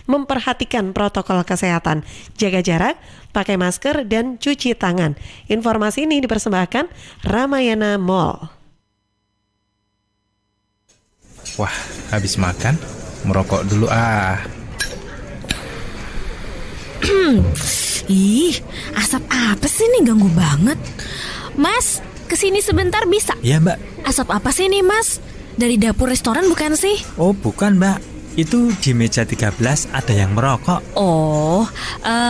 memperhatikan protokol kesehatan, jaga jarak, pakai masker, dan cuci tangan. Informasi ini dipersembahkan Ramayana Mall. Wah, habis makan, merokok dulu ah. Ih, asap apa sih nih, ganggu banget. Mas, kesini sebentar bisa? Iya mbak. Asap apa sih nih mas? Dari dapur restoran bukan sih? Oh bukan mbak, itu di meja 13 ada yang merokok. Oh,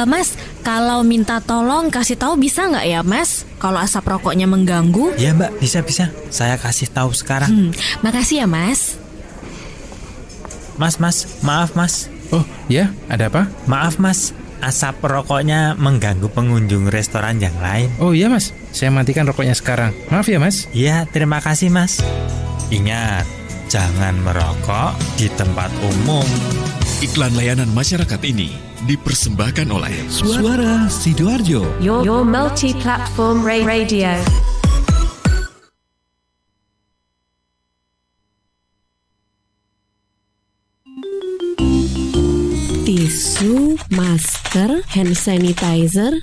mas, kalau minta tolong kasih tahu bisa nggak ya mas? Kalau asap rokoknya mengganggu? Iya mbak, bisa. Saya kasih tahu sekarang. Makasih ya mas. Mas, maaf mas. Oh ya, ada apa? Maaf mas, asap rokoknya mengganggu pengunjung restoran yang lain. Oh iya mas, saya matikan rokoknya sekarang. Maaf ya mas. Iya, terima kasih mas. Ingat, jangan merokok di tempat umum. Iklan layanan masyarakat ini dipersembahkan oleh Suara Sidoarjo. Your multi-platform radio. Tisu, masker, hand sanitizer,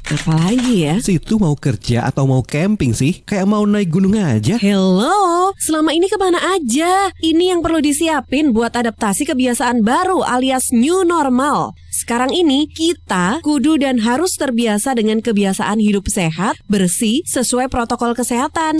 apalagi ya? Situ mau kerja atau mau camping sih? Kayak mau naik gunung aja. Hello, selama ini kemana aja? Ini yang perlu disiapin buat adaptasi kebiasaan baru alias new normal. Sekarang ini kita kudu dan harus terbiasa dengan kebiasaan hidup sehat, bersih, sesuai protokol kesehatan.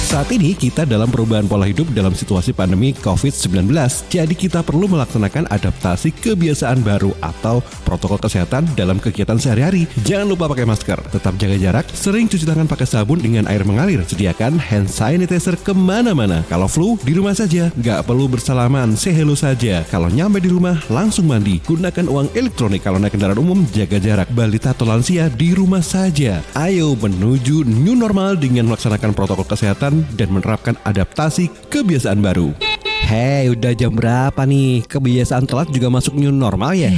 Saat ini kita dalam perubahan pola hidup dalam situasi pandemi COVID-19. Jadi kita perlu melaksanakan adaptasi kebiasaan baru atau protokol kesehatan dalam kegiatan sehari-hari. Jangan lupa pakai masker, tetap jaga jarak, sering cuci tangan pakai sabun dengan air mengalir. Sediakan hand sanitizer kemana-mana. Kalau flu, di rumah saja. Nggak perlu bersalaman, say hello saja. Kalau nyampe di rumah, langsung mandi. Gunakan uang elektronik kalau naik kendaraan umum, jaga jarak. Balita atau lansia di rumah saja. Ayo menuju new normal dengan melaksanakan protokol kesehatan dan menerapkan adaptasi kebiasaan baru. Hei, udah jam berapa nih? Kebiasaan telat juga masuk new normal ya?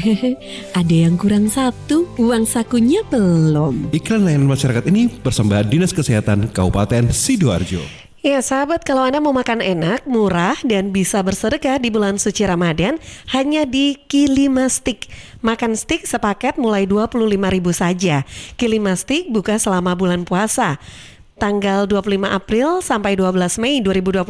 Ada yang kurang satu, uang sakunya belum. Iklan layanan masyarakat ini persembahan Dinas Kesehatan Kabupaten Sidoarjo. Ya sahabat, kalau Anda mau makan enak, murah, dan bisa bersedekah di bulan suci Ramadan, hanya di Kilima Stick. Makan stick sepaket mulai 25.000 saja. Kilima Stick buka selama bulan puasa. Tanggal 25 April sampai 12 Mei 2021,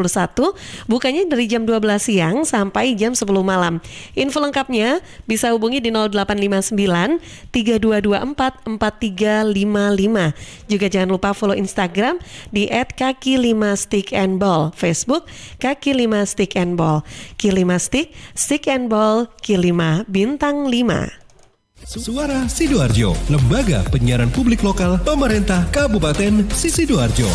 bukanya dari jam 12 siang sampai jam 10 malam. Info lengkapnya bisa hubungi di 0859 3224 4355. Juga jangan lupa follow Instagram di @kaki5stickandball, Facebook Kaki 5 Stick and Ball. Ki5 Stick, Stick and Ball, Ki5 bintang 5. Suara Sidoarjo, lembaga penyiaran publik lokal pemerintah Kabupaten Sidoarjo.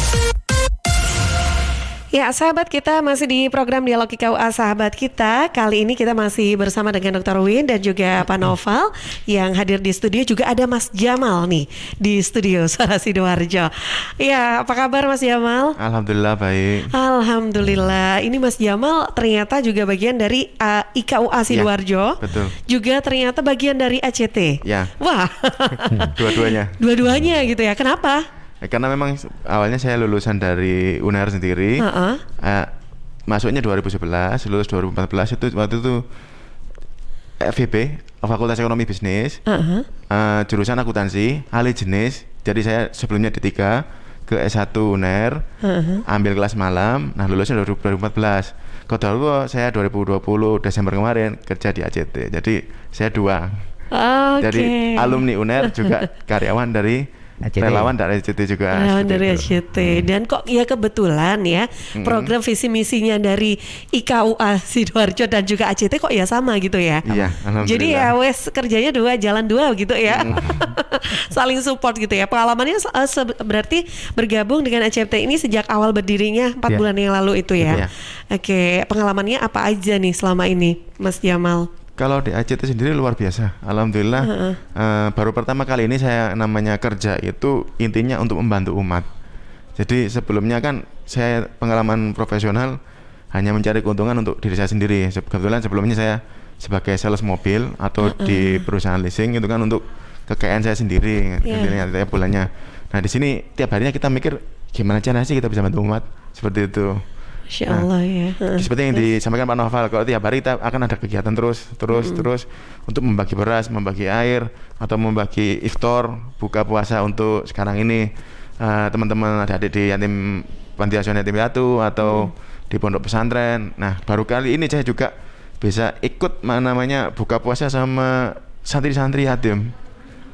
Ya sahabat, kita masih di program Dialog IKUA sahabat kita. Kali ini kita masih bersama dengan Dr. Win dan juga Pak Noval. Yang hadir di studio juga ada Mas Jamal nih di studio Suara Sidoarjo. Ya, apa kabar Mas Jamal? Alhamdulillah baik. Alhamdulillah. Ini Mas Jamal ternyata juga bagian dari IKUA Sidoarjo. Ya, betul. Juga ternyata bagian dari ACT. Ya. Wah. Dua-duanya. Dua-duanya gitu ya. Kenapa? Karena memang awalnya saya lulusan dari UNER sendiri, masuknya 2011, lulus 2014 itu waktu itu FEB, Fakultas Ekonomi Bisnis, jurusan akuntansi, alih jenis. Jadi saya sebelumnya D3 ke S1 UNER, ambil kelas malam, nah lulusnya 2014. Kodal saya 2020 Desember kemarin kerja di ACT, jadi saya dua. Jadi alumni UNER juga karyawan dari ACT. Relawan dari ACT juga. Relawan dari ACT. Dan kok ya kebetulan ya program visi misinya dari IKUA Sidoarjo dan juga ACT kok ya sama gitu ya. Iya, alhamdulillah. Jadi ya wes kerjanya dua, jalan dua gitu ya. Saling support gitu ya. Pengalamannya berarti bergabung dengan ACT ini sejak awal berdirinya 4 bulan yang lalu itu ya. Oke, pengalamannya apa aja nih selama ini Mas Jamal? Kalau di ACT sendiri luar biasa, alhamdulillah. Baru pertama kali ini saya namanya kerja itu intinya untuk membantu umat. Jadi sebelumnya kan saya pengalaman profesional hanya mencari keuntungan untuk diri saya sendiri. Kebetulan sebelumnya saya sebagai sales mobil atau di perusahaan leasing itu kan untuk kekayaan saya sendiri, tiap bulannya. Nah di sini tiap harinya kita mikir gimana caranya sih kita bisa bantu umat seperti itu. Insya Allah ya. Seperti yang disampaikan Pak Noval, kalau tiap hari kita akan ada kegiatan terus untuk membagi beras, membagi air, atau membagi iftar, buka puasa untuk sekarang ini teman-teman adik-adik di yatim panti asuhan yatim piatu atau di pondok pesantren. Nah baru kali ini saya juga bisa ikut buka puasa sama santri-santri yatim.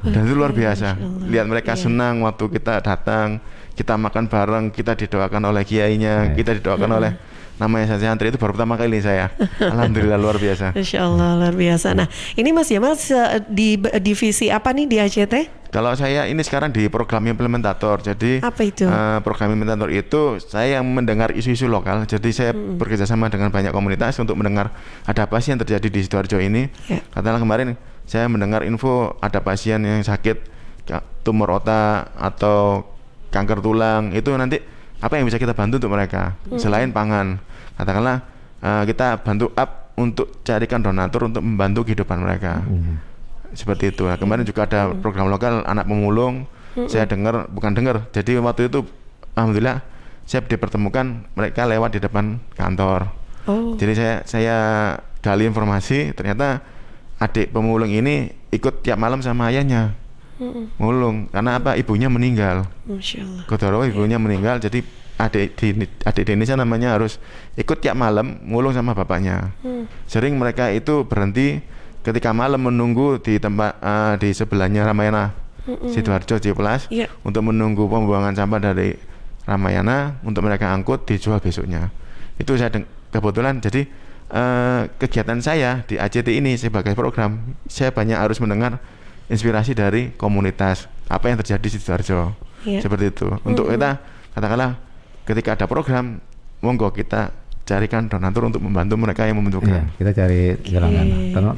Dan itu luar biasa. Lihat mereka senang waktu kita datang, kita makan bareng, kita didoakan oleh kiainya, kita didoakan oleh namanya santri. Itu baru pertama kali saya. Alhamdulillah luar biasa. Insya Allah luar biasa. Nah ini Mas Jamal di divisi apa nih di ACT? Kalau saya ini sekarang di program implementator. Jadi apa itu? Program implementator itu saya yang mendengar isu-isu lokal. Jadi saya bekerja sama dengan banyak komunitas untuk mendengar ada apa sih yang terjadi di Sidoarjo ini. Katakanlah kemarin saya mendengar info ada pasien yang sakit tumor otak atau kanker tulang, itu nanti apa yang bisa kita bantu untuk mereka selain pangan. Katakanlah kita bantu up untuk carikan donatur untuk membantu kehidupan mereka. Seperti itu. Nah, kemarin juga ada program lokal anak pemulung. Saya bukan dengar. Jadi waktu itu alhamdulillah saya dipertemukan mereka lewat di depan kantor. Jadi saya gali informasi, ternyata adik pemulung ini ikut tiap malam sama ayahnya mulung karena apa, ibunya meninggal. Masya Allah. Kodoro ibunya meninggal, jadi adik di Indonesia namanya harus ikut tiap malam mulung sama bapaknya. Sering mereka itu berhenti ketika malam menunggu di tempat di sebelahnya Ramayana Sidoarjo Cipulas untuk menunggu pembuangan sampah dari Ramayana untuk mereka angkut dijual besoknya. Itu saya kebetulan, jadi kegiatan saya di ACT ini sebagai program, saya banyak harus mendengar inspirasi dari komunitas apa yang terjadi di Sidoarjo. Seperti itu. Untuk kita katakanlah ketika ada program, monggo kita carikan donatur untuk membantu mereka yang membutuhkan. Kita cari jalangan.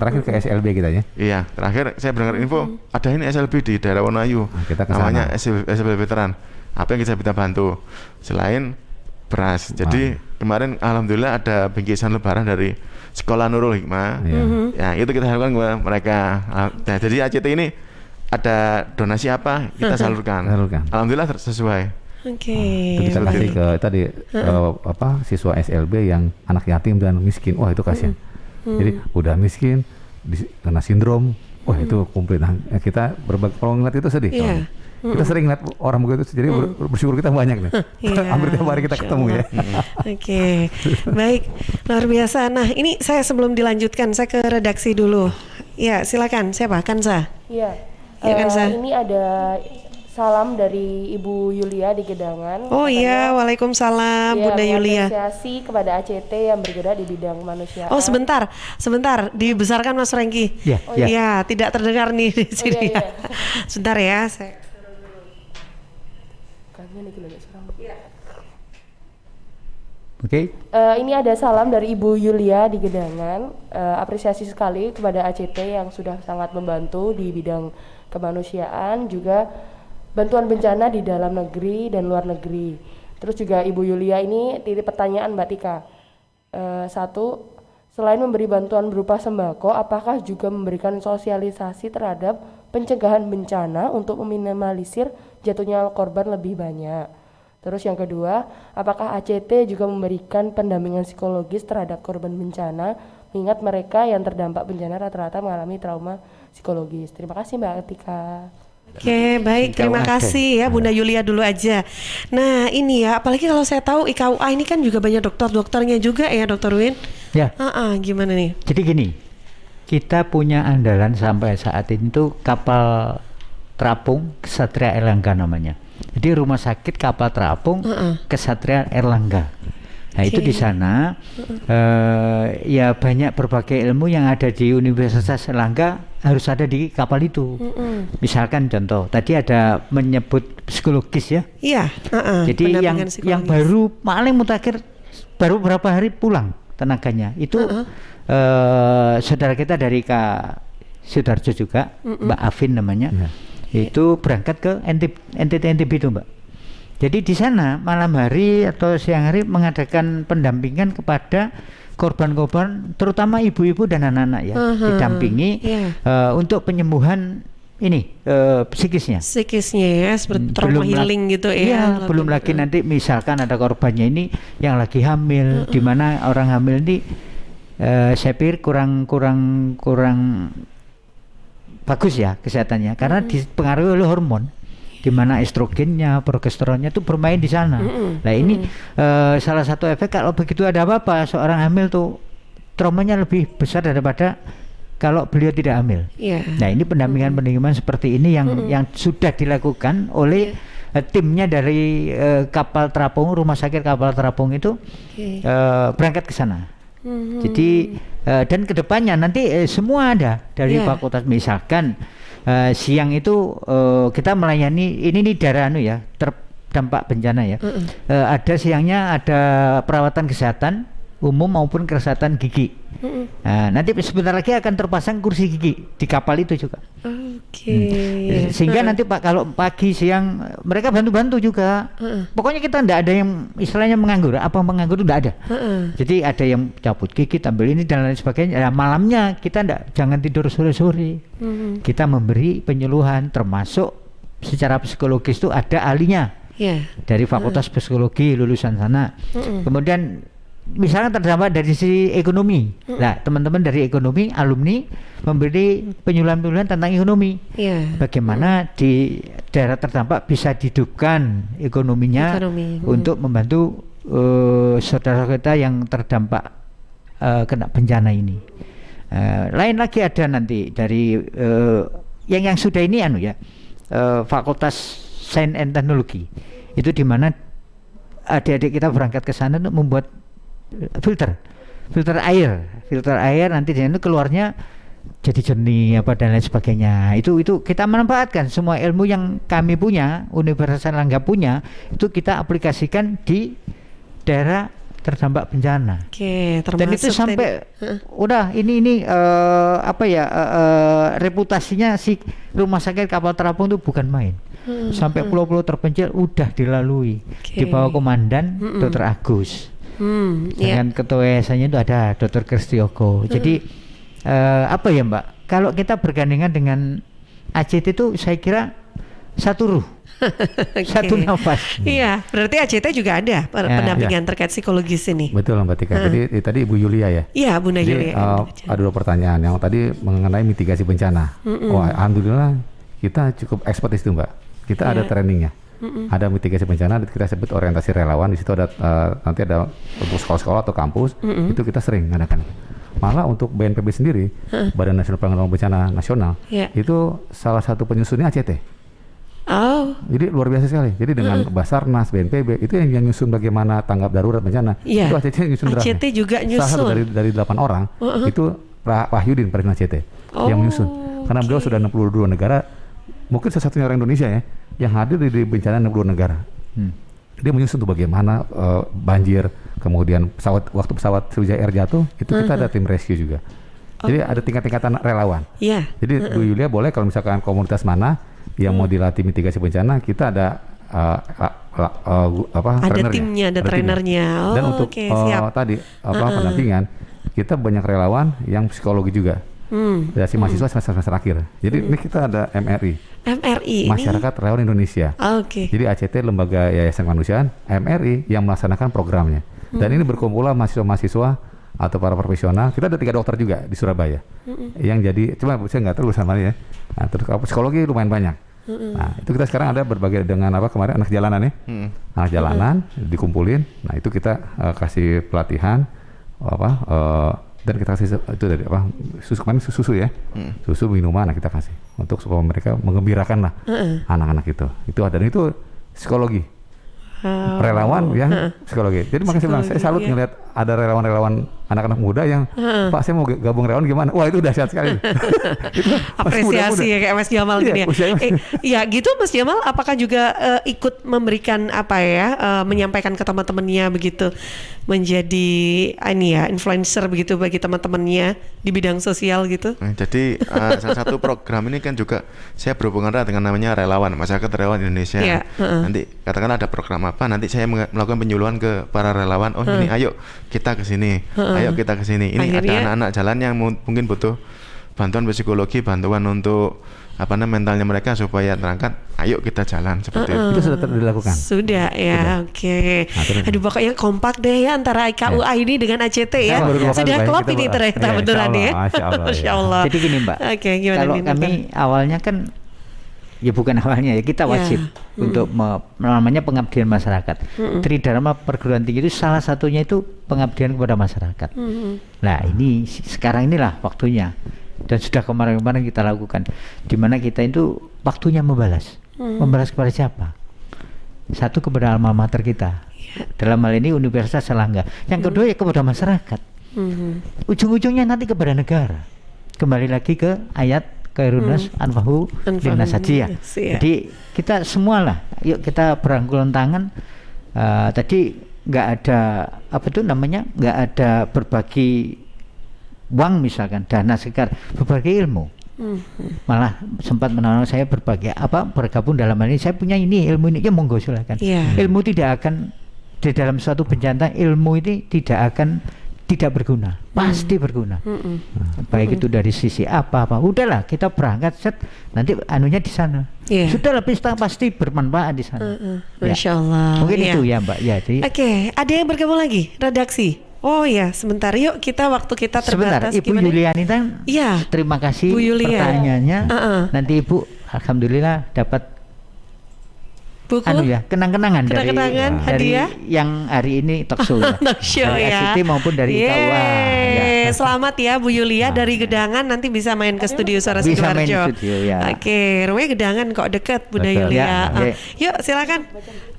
Terakhir ke SLB kita ya. Iya, terakhir saya mendengar info ada ini SLB di daerah Wonoayu. Kita namanya SLB veteran. Apa yang bisa kita bantu selain beras? Jadi kemarin alhamdulillah ada bingkisan lebaran dari Sekolah Nurul Hikmah. Ya, itu kita lakukan kepada mereka. Nah, jadi ACT ini ada donasi apa kita salurkan. Alhamdulillah sesuai. Jadi kita kasih ke tadi siswa SLB yang anak yatim dan miskin. Wah, itu kasihan. Jadi udah miskin, kena sindrom. Wah, itu komplit. Nah, kita kalau ngeliat itu sedih. Kita sering lihat orang begitu, jadi bersyukur kita banyak nih. Hampir tiap hari kita ketemu ya. Baik, luar biasa. Nah, ini saya sebelum dilanjutkan, saya ke redaksi dulu. Ya, silakan. Siapa? Kansa. Iya. Kansa. Ini ada salam dari Ibu Yulia di Gedangan. Oh iya, waalaikumsalam Bunda Yulia. Apresiasi kepada ACT yang bergerak di bidang kemanusiaan. Oh sebentar, dibesarkan Mas Franky. Iya, tidak terdengar nih di sini. Sebentar ya, saya. Oke. Ini ada salam dari Ibu Yulia di Gedangan. Apresiasi sekali kepada ACT yang sudah sangat membantu di bidang kemanusiaan, juga bantuan bencana di dalam negeri dan luar negeri. Terus juga Ibu Yulia ini titip pertanyaan Mbak Tika. Satu, selain memberi bantuan berupa sembako, apakah juga memberikan sosialisasi terhadap pencegahan bencana untuk meminimalisir jatuhnya korban lebih banyak? Terus yang kedua, apakah ACT juga memberikan pendampingan psikologis terhadap korban bencana, mengingat mereka yang terdampak bencana rata-rata mengalami trauma psikologis? Terima kasih Mbak Tika. Oke, baik, terima kasih ya Bunda Yulia dulu aja. Nah ini ya, apalagi kalau saya tahu IKUA ini kan juga banyak dokternya juga ya Dokter Win. Ya. Gimana nih? Jadi gini, kita punya andalan sampai saat ini tuh kapal terapung Ksatria Erlangga namanya. Jadi rumah sakit kapal terapung Ksatria Erlangga. Nah itu di sana ya banyak berbagai ilmu yang ada di Universitas Erlangga harus ada di kapal itu. Misalkan contoh tadi ada menyebut psikologis ya. Iya. Jadi yang baru paling mutakhir baru beberapa hari pulang tenaganya itu saudara kita dari Kak Sidoarjo juga, Mbak Afin namanya. Itu berangkat ke NTB itu Mbak. Jadi di sana malam hari atau siang hari mengadakan pendampingan kepada korban-korban, terutama ibu-ibu dan anak-anak ya, didampingi untuk penyembuhan ini psikisnya ya, seperti trauma healing gitu ya. Belum lagi nanti misalkan ada korbannya ini yang lagi hamil, di mana orang hamil ini saya pikir kurang bagus ya kesehatannya karena dipengaruhi oleh hormon, di mana estrogennya, progesteronnya itu bermain di sana. Nah ini salah satu efek kalau begitu ada apa-apa seorang hamil tuh traumanya lebih besar daripada kalau beliau tidak hamil. Nah ini pendampingan seperti ini yang sudah dilakukan oleh timnya dari kapal terapung, rumah sakit kapal terapung itu berangkat ke sana. Jadi dan kedepannya nanti semua ada dari fakultas, misalkan siang itu kita melayani ini daerah terdampak bencana ya. Ada siangnya ada perawatan kesehatan umum maupun kesehatan gigi. Nah, nanti sebentar lagi akan terpasang kursi gigi di kapal itu juga. Sehingga nanti Pak kalau pagi siang mereka bantu-bantu juga. Pokoknya kita tidak ada yang istilahnya menganggur. Apa menganggur itu tidak ada. Jadi ada yang cabut gigi, ambil ini dan lain sebagainya. Nah, malamnya kita jangan tidur sore-sore. Kita memberi penyuluhan termasuk secara psikologis itu ada ahlinya. Dari Fakultas Psikologi lulusan sana. Kemudian misalnya terdampak dari sisi ekonomi. Nah, teman-teman dari ekonomi, alumni memberi penyuluhan-penyuluhan tentang ekonomi. Bagaimana di daerah terdampak bisa dihidupkan ekonominya untuk membantu saudara kita yang terdampak kena bencana ini. Lain lagi ada nanti dari yang sudah ini Fakultas Sains and Teknologi. Itu di mana adik-adik kita berangkat ke sana untuk membuat filter air nanti dari itu keluarnya jadi jernih dan lain sebagainya. Itu kita manfaatkan semua ilmu yang kami punya, Universitas Erlangga punya, itu kita aplikasikan di daerah terdampak bencana. Dan itu sampai udah ini reputasinya si rumah sakit kapal terapung itu bukan main. Sampai pulau-pulau terpencil udah dilalui di bawah komandan Dr. Agus. Dengan ketua yayasannya itu ada Dr. Kristiogo. Jadi Mbak, kalau kita bergandengan dengan ACT itu saya kira satu ruh. Satu nafas. Iya, berarti ACT juga ada pendampingan terkait psikologis ini. Betul Mbak Tika. Jadi tadi Ibu Yulia ya. Iya, Bunda Yulia. Ada 2 pertanyaan. Yang tadi mengenai mitigasi bencana. Alhamdulillah kita cukup expert itu Mbak. Kita ada trainingnya. Ada mitigasi bencana, kita sebut orientasi relawan. Di situ ada nanti ada untuk sekolah-sekolah atau kampus. Itu kita sering ngadakan. Malah untuk BNPB sendiri, Badan Nasional Penanggulangan Bencana Nasional, itu salah satu penyusunnya ACT. Jadi luar biasa sekali. Jadi dengan Basarnas, BNPB itu yang nyusun bagaimana tanggap darurat bencana. Itu ACT nyusun draftnya. ACT juga nyusun. Salah satu dari 8 orang itu Pak Wahyudin Presiden ACT yang menyusun. Karena beliau sudah 62 negara, mungkin satu-satunya orang Indonesia yang hadir di bencana 62 negara. Dia menyusun tuh bagaimana banjir, kemudian waktu pesawat Sriwijaya Air jatuh, itu kita ada tim rescue juga. Jadi ada tingkat-tingkatan relawan. Jadi Bu Yulia boleh kalau misalkan komunitas mana yang mau dilatih mitigasi bencana, kita ada ada timnya, ada trainernya. Dan untuk tadi pendampingan, kita banyak relawan yang psikologi juga. Dari mahasiswa semester akhir. Jadi ini kita ada MRI Masyarakat Relawan Indonesia. Jadi ACT Lembaga Yayasan Kemanusiaan, MRI yang melaksanakan programnya. Dan ini berkumpul mahasiswa-mahasiswa atau para profesional. Kita ada 3 dokter juga di Surabaya yang jadi, cuma saya nggak tahu sama ya. Nah, terus psikologi lumayan banyak. Nah, itu kita sekarang ada berbagai dengan kemarin anak jalanan anak jalanan dikumpulin. Nah, itu kita kasih pelatihan dan kita kasih itu dari susu ya, susu minuman. Nah, kita kasih untuk supaya mereka mengembirakan lah anak-anak itu ada, dan itu psikologi relawan yang psikologi. Jadi makanya saya bilang saya salut ngelihat ada relawan-relawan anak-anak muda yang Pak saya mau gabung relawan gimana? Wah itu dahsyat sekali. Itu apresiasi ya kayak Mas Jamal gini ya. Gitu Mas Jamal, apakah juga ikut memberikan menyampaikan ke teman-temannya begitu, menjadi influencer begitu bagi teman-temannya di bidang sosial gitu? Jadi salah satu program ini kan juga saya berhubungan erat dengan namanya relawan, Masyarakat Relawan Indonesia. Nanti katakan ada program apa, nanti saya melakukan penyuluhan ke para relawan. Ini ayo kita ke sini. Ayo kita ke sini. Ini akhirnya, ada anak-anak jalan yang mungkin butuh bantuan psikologi, bantuan untuk mentalnya mereka supaya terangkat. Ayo kita jalan seperti itu. Itu sudah dilakukan. Sudah ya, oke. Aduh pokoknya kompak deh ya antara IKUA ini dengan ACT ya. Sudah klop ini ternyata beneran ya. Masya Allah. Jadi gini Mbak. Kalau kami awalnya kan ya bukan awalnya ya, kita wajib untuk namanya pengabdian masyarakat. Tridharma perguruan tinggi itu salah satunya itu pengabdian kepada masyarakat. Nah ini sekarang inilah waktunya, dan sudah kemarin-kemarin kita lakukan, di mana kita itu waktunya membalas. Membalas kepada siapa? Satu, kepada alma mater kita, dalam hal ini Universitas Erlangga. Yang kedua ya kepada masyarakat. Ujung-ujungnya nanti kepada negara. Kembali lagi ke ayat Kairunas anfahu linnas saja. Jadi kita semualah, yuk kita berangkulan tangan. Tadi nggak ada apa itu namanya, nggak ada berbagi uang misalkan, dana segar, berbagi ilmu. Malah sempat menawarkan saya bergabung dalam hal ini, saya punya ini ilmu ini, ya monggo silakan. Ilmu tidak akan di dalam suatu bencana, ilmu ini tidak berguna, pasti berguna. Baik itu dari sisi apa udahlah kita berangkat set, nanti anunya di sana. Sudahlah pasti bermanfaat di sana. Masya Allah. Mungkin itu ya Mbak ya. Oke, ada yang bergabung lagi redaksi. Oh ya, sebentar yuk, waktu kita terbatas. Sebentar, Ibu Yuliani kan. Terima kasih pertanyaannya. Nanti Ibu alhamdulillah dapat buku kenang-kenangan dari hadiah yang hari ini talk show dari ACT maupun dari KUA. Selamat ya Bu Yulia dari Gedangan, nanti bisa main ke studio Suara Sidoarjo. Oke, rumahnya Gedangan kok deket Bunda Yulia. Yuk silakan.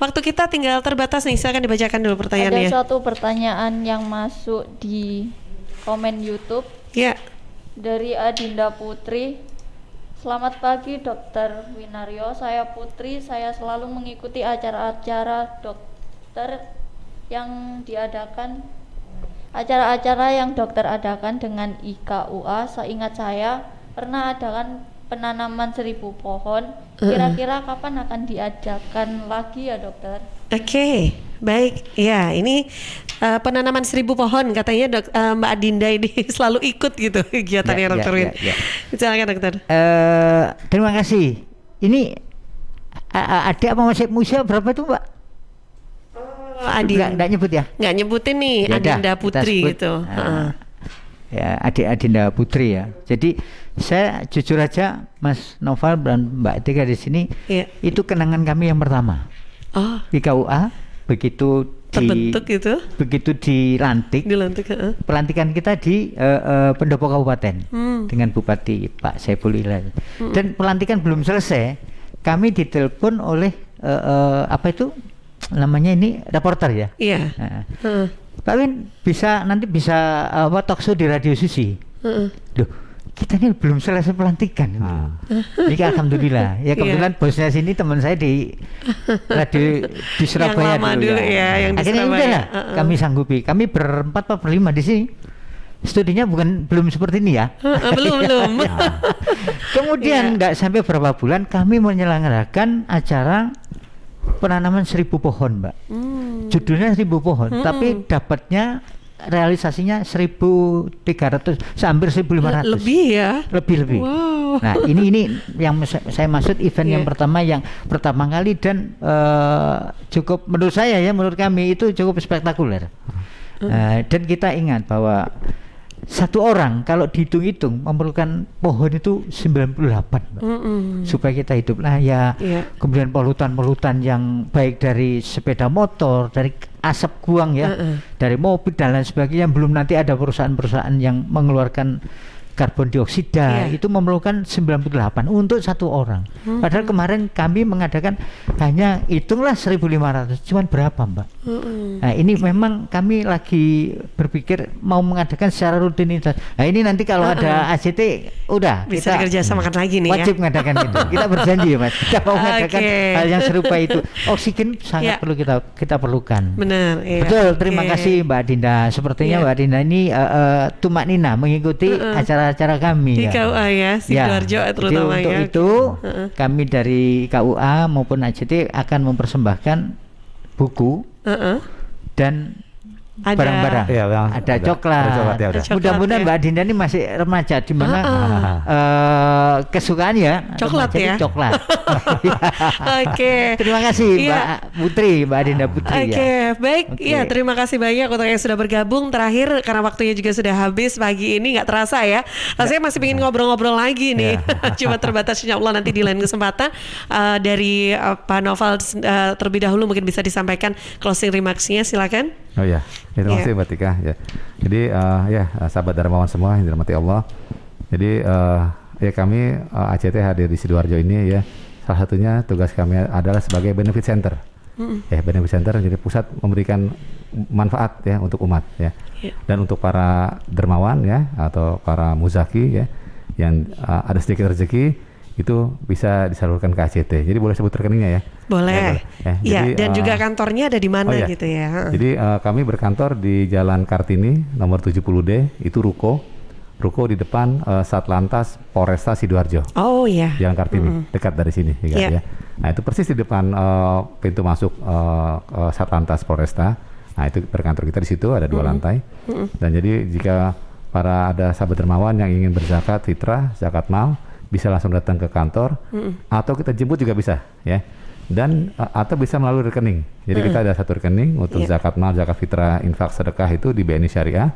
Waktu kita tinggal terbatas nih, silakan dibacakan dulu pertanyaannya. Ada suatu pertanyaan yang masuk di komen YouTube. Dari Adinda Putri. Selamat pagi Dokter Winario, saya Putri. Saya selalu mengikuti acara-acara dokter yang diadakan, acara-acara yang dokter adakan dengan IKUA. Seingat saya pernah adakan penanaman 1000 pohon. Kira-kira kapan akan diadakan lagi ya dokter? Oke, baik. Ya, ini penanaman 1000 pohon katanya Mbak Adinda ini selalu ikut gitu kegiatannya Dokter Win. Silakan dokter. Terima kasih. Ini ada apa masih usia berapa tuh Mbak? Nggak nyebut ya? Nggak nyebutin nih, Adinda Putri gitu. Ya, adik Adinda Putri ya. Jadi saya jujur aja Mas Noval dan Mbak Tika di sini, itu kenangan kami yang pertama. Di KUA begitu terbentuk gitu, begitu dilantik pelantikan kita di pendopo kabupaten dengan Bupati Pak Saiful Ilal. Dan pelantikan belum selesai, kami ditelepon oleh apa itu namanya ini reporter ya. Pak Win nanti bisa talk show di Radio Susi. Duh, kita ini belum selesai pelantikan. Ini alhamdulillah. Ya kebetulan bosnya sini teman saya di radio di Surabaya yang lama dulu ya, yang di akhirnya Surabaya. Kami sanggupi. Kami berempat atau berlima di sini. Studinya belum seperti ini ya. Belum. Kemudian nggak sampai berapa bulan kami menyelenggarakan acara penanaman 1000 pohon, Mbak. Judulnya 1000 pohon, tapi dapatnya realisasinya 1.300, hampir 1.500. Lebih ya? Lebih. Wow. Nah, ini yang saya maksud event yang pertama kali dan cukup menurut saya ya, menurut kami itu cukup spektakuler. Dan kita ingat bahwa satu orang kalau dihitung-hitung memerlukan pohon itu 98 supaya kita hidup layak. Kemudian polutan yang baik dari sepeda motor, dari asap buang ya, dari mobil dan lain sebagainya, belum nanti ada perusahaan-perusahaan yang mengeluarkan karbon dioksida, itu memerlukan 98 untuk satu orang. Padahal kemarin kami mengadakan hanya hitunglah 1.500, cuman berapa Mbak? Nah ini memang kami lagi berpikir mau mengadakan secara rutinitas. Nah ini nanti kalau ada ACT udah bisa kerjasamakan lagi nih wajib mengadakan itu. Kita berjanji ya Mas, kita mau mengadakan hal yang serupa itu. Oksigen sangat perlu kita perlukan. Benar. Betul, terima kasih Mbak Dinda. Sepertinya Mbak Dinda ini tumak nina mengikuti acara kami di KUA ya, Sidoarjo terutama untuk itu kami dari KUA maupun ACT akan mempersembahkan buku dan barang-barang. Ada coklat. Mudah-mudahan Mbak Dinda ini masih remaja di mana kesukaan ya coklat ya. Coklat. Oke. Terima kasih Mbak Putri, Mbak Dinda Putri. Baik. Iya, terima kasih banyak untuk yang sudah bergabung. Terakhir karena waktunya juga sudah habis pagi ini, nggak terasa ya. Rasanya masih ingin ngobrol-ngobrol lagi nih. Cuma terbatas, insya Allah nanti di lain kesempatan. Dari Pak Noval terlebih dahulu mungkin bisa disampaikan closing remarks-nya, silakan. Oh ya, terima kasih Mbak Tika ya. Jadi sahabat Dharmawan semua yang dirahmati Allah. Jadi kami ACT hadir di Sidoarjo ini ya. Salah satunya tugas kami adalah sebagai benefit center. Benefit center jadi pusat memberikan manfaat ya untuk umat ya. Dan untuk para dermawan ya atau para muzaki ya yang ada sedikit rezeki itu bisa disalurkan ke ACT. Jadi boleh sebut rekeningnya ya? Boleh. Ya, jadi, dan juga kantornya ada di mana gitu ya? Jadi kami berkantor di Jalan Kartini nomor 70D, itu ruko di depan Satlantas Polresta Sidoarjo. Oh iya. Jalan Kartini, dekat dari sini ya. Nah itu persis di depan pintu masuk Satlantas Polresta. Nah itu berkantor kita di situ, ada 2 lantai. Dan jadi jika ada sahabat dermawan yang ingin berzakat fitrah, zakat mal, bisa langsung datang ke kantor, atau kita jemput juga bisa ya. Dan atau bisa melalui rekening. Jadi kita ada satu rekening untuk zakat mal, zakat fitrah, infak, sedekah itu di BNI Syariah.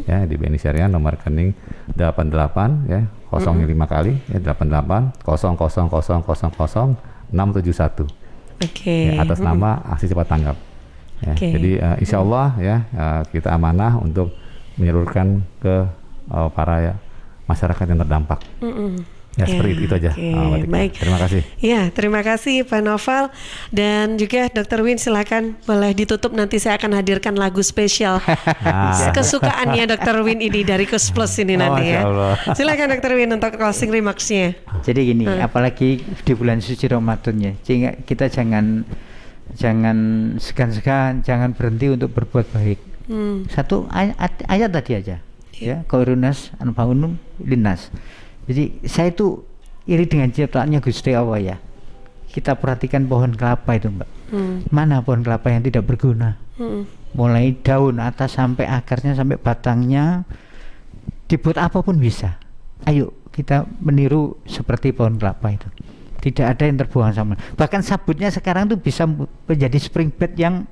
Ya, di BNI Syariah nomor rekening 88 ya, 05 kali ya, 88 00000671. Ya, atas nama Aksi Cepat Tanggap. Ya, jadi insya Allah ya kita amanah untuk menyalurkan ke para masyarakat yang terdampak. Ya, seperti itu aja. Baik. Terima kasih. Ya, terima kasih Pak Noval. Dan juga Dr. Win, silakan boleh ditutup, nanti saya akan hadirkan lagu spesial kesukaannya Dr. Win ini dari Kus Plus ini nanti ya. Silakan Dr. Win untuk closing remarks-nya. Jadi gini, apalagi di bulan suci Ramadan ya, kita jangan segan-segan, jangan berhenti untuk berbuat baik. Satu ayat tadi aja. Ya, Qaurunas anfa'unum linnas. Jadi saya itu iri dengan ciptaannya Gusti Allah ya. Kita perhatikan pohon kelapa itu Mbak. Mana pohon kelapa yang tidak berguna? Mulai daun atas sampai akarnya sampai batangnya, dibuat apapun bisa. Ayo kita meniru seperti pohon kelapa itu. Tidak ada yang terbuang sama. Bahkan sabutnya sekarang tuh bisa menjadi spring bed yang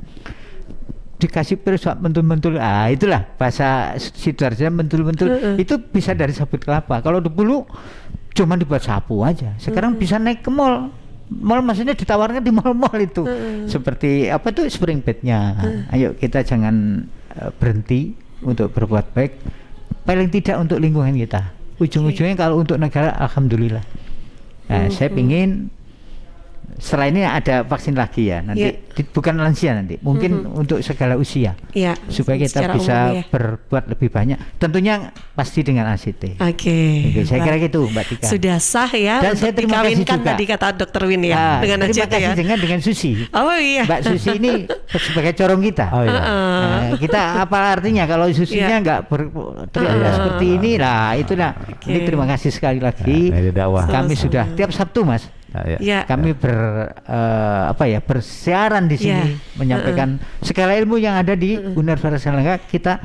dikasih perusak mentul-mentul, itulah bahasa Sidoarjo, mentul-mentul itu bisa dari sabut kelapa. Kalau dulu cuma dibuat sapu aja, sekarang bisa naik ke mall maksudnya ditawarkan di mall-mall itu seperti apa tuh spring bednya. Ayo kita jangan berhenti untuk berbuat baik, paling tidak untuk lingkungan kita, ujung-ujungnya kalau untuk negara alhamdulillah. Nah, saya pingin setelah ini ada vaksin lagi ya nanti, bukan lansia nanti, mungkin untuk segala usia, supaya kita bisa berbuat lebih banyak, tentunya pasti dengan ACT. Saya kira gitu Mbak Tika. Sudah sah ya. Dan saya terima kasih juga tadi kata Dr. Win ya, dengan terima ACT kasih ya. dengan Susi. Oh iya. Mbak Susi ini sebagai corong kita. Kita apa artinya kalau Susinya nggak teriak seperti ini lah, itulah. Ini terima kasih sekali lagi. Kami sudah tiap Sabtu Mas. Kami bersiaran di sini menyampaikan segala ilmu yang ada di Universitas Erlangga, kita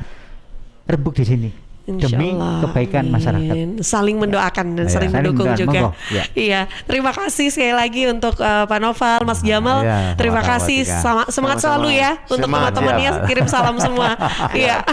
rebuk di sini demi kebaikan masyarakat. Saling mendoakan dan saling mendukung juga. Iya, terima kasih sekali lagi untuk Pak Noval, Mas Jamal. Terima kasih, semangat selalu ya untuk teman-temannya, kirim salam semua. Iya,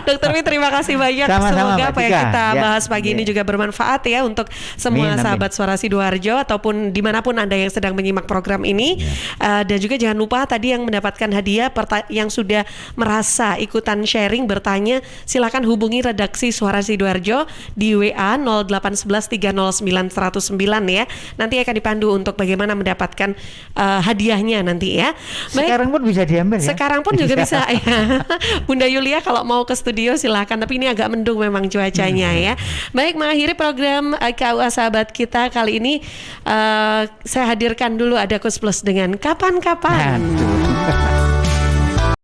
Dr. Wi terima kasih banyak. Semoga apa yang kita bahas pagi ini juga bermanfaat ya untuk semua sahabat Suara Sidoarjo ataupun dimanapun Anda yang sedang menyimak program ini. Dan juga jangan lupa tadi yang mendapatkan hadiah yang sudah merasa ikutan sharing bertanya, silakan hubungi redaksi Suara Sidoarjo di WA 0811309109 ya. Nanti akan dipandu untuk bagaimana mendapatkan hadiahnya nanti ya. Sekarang pun bisa diambil ya. Sekarang pun juga bisa ya. Bunda Yulia kalau mau ke studio silahkan, tapi ini agak mendung memang cuacanya ya. Baik, mengakhiri program KUA Sahabat Kita kali ini saya hadirkan dulu ada Kus Plus dengan Kapan-Kapan.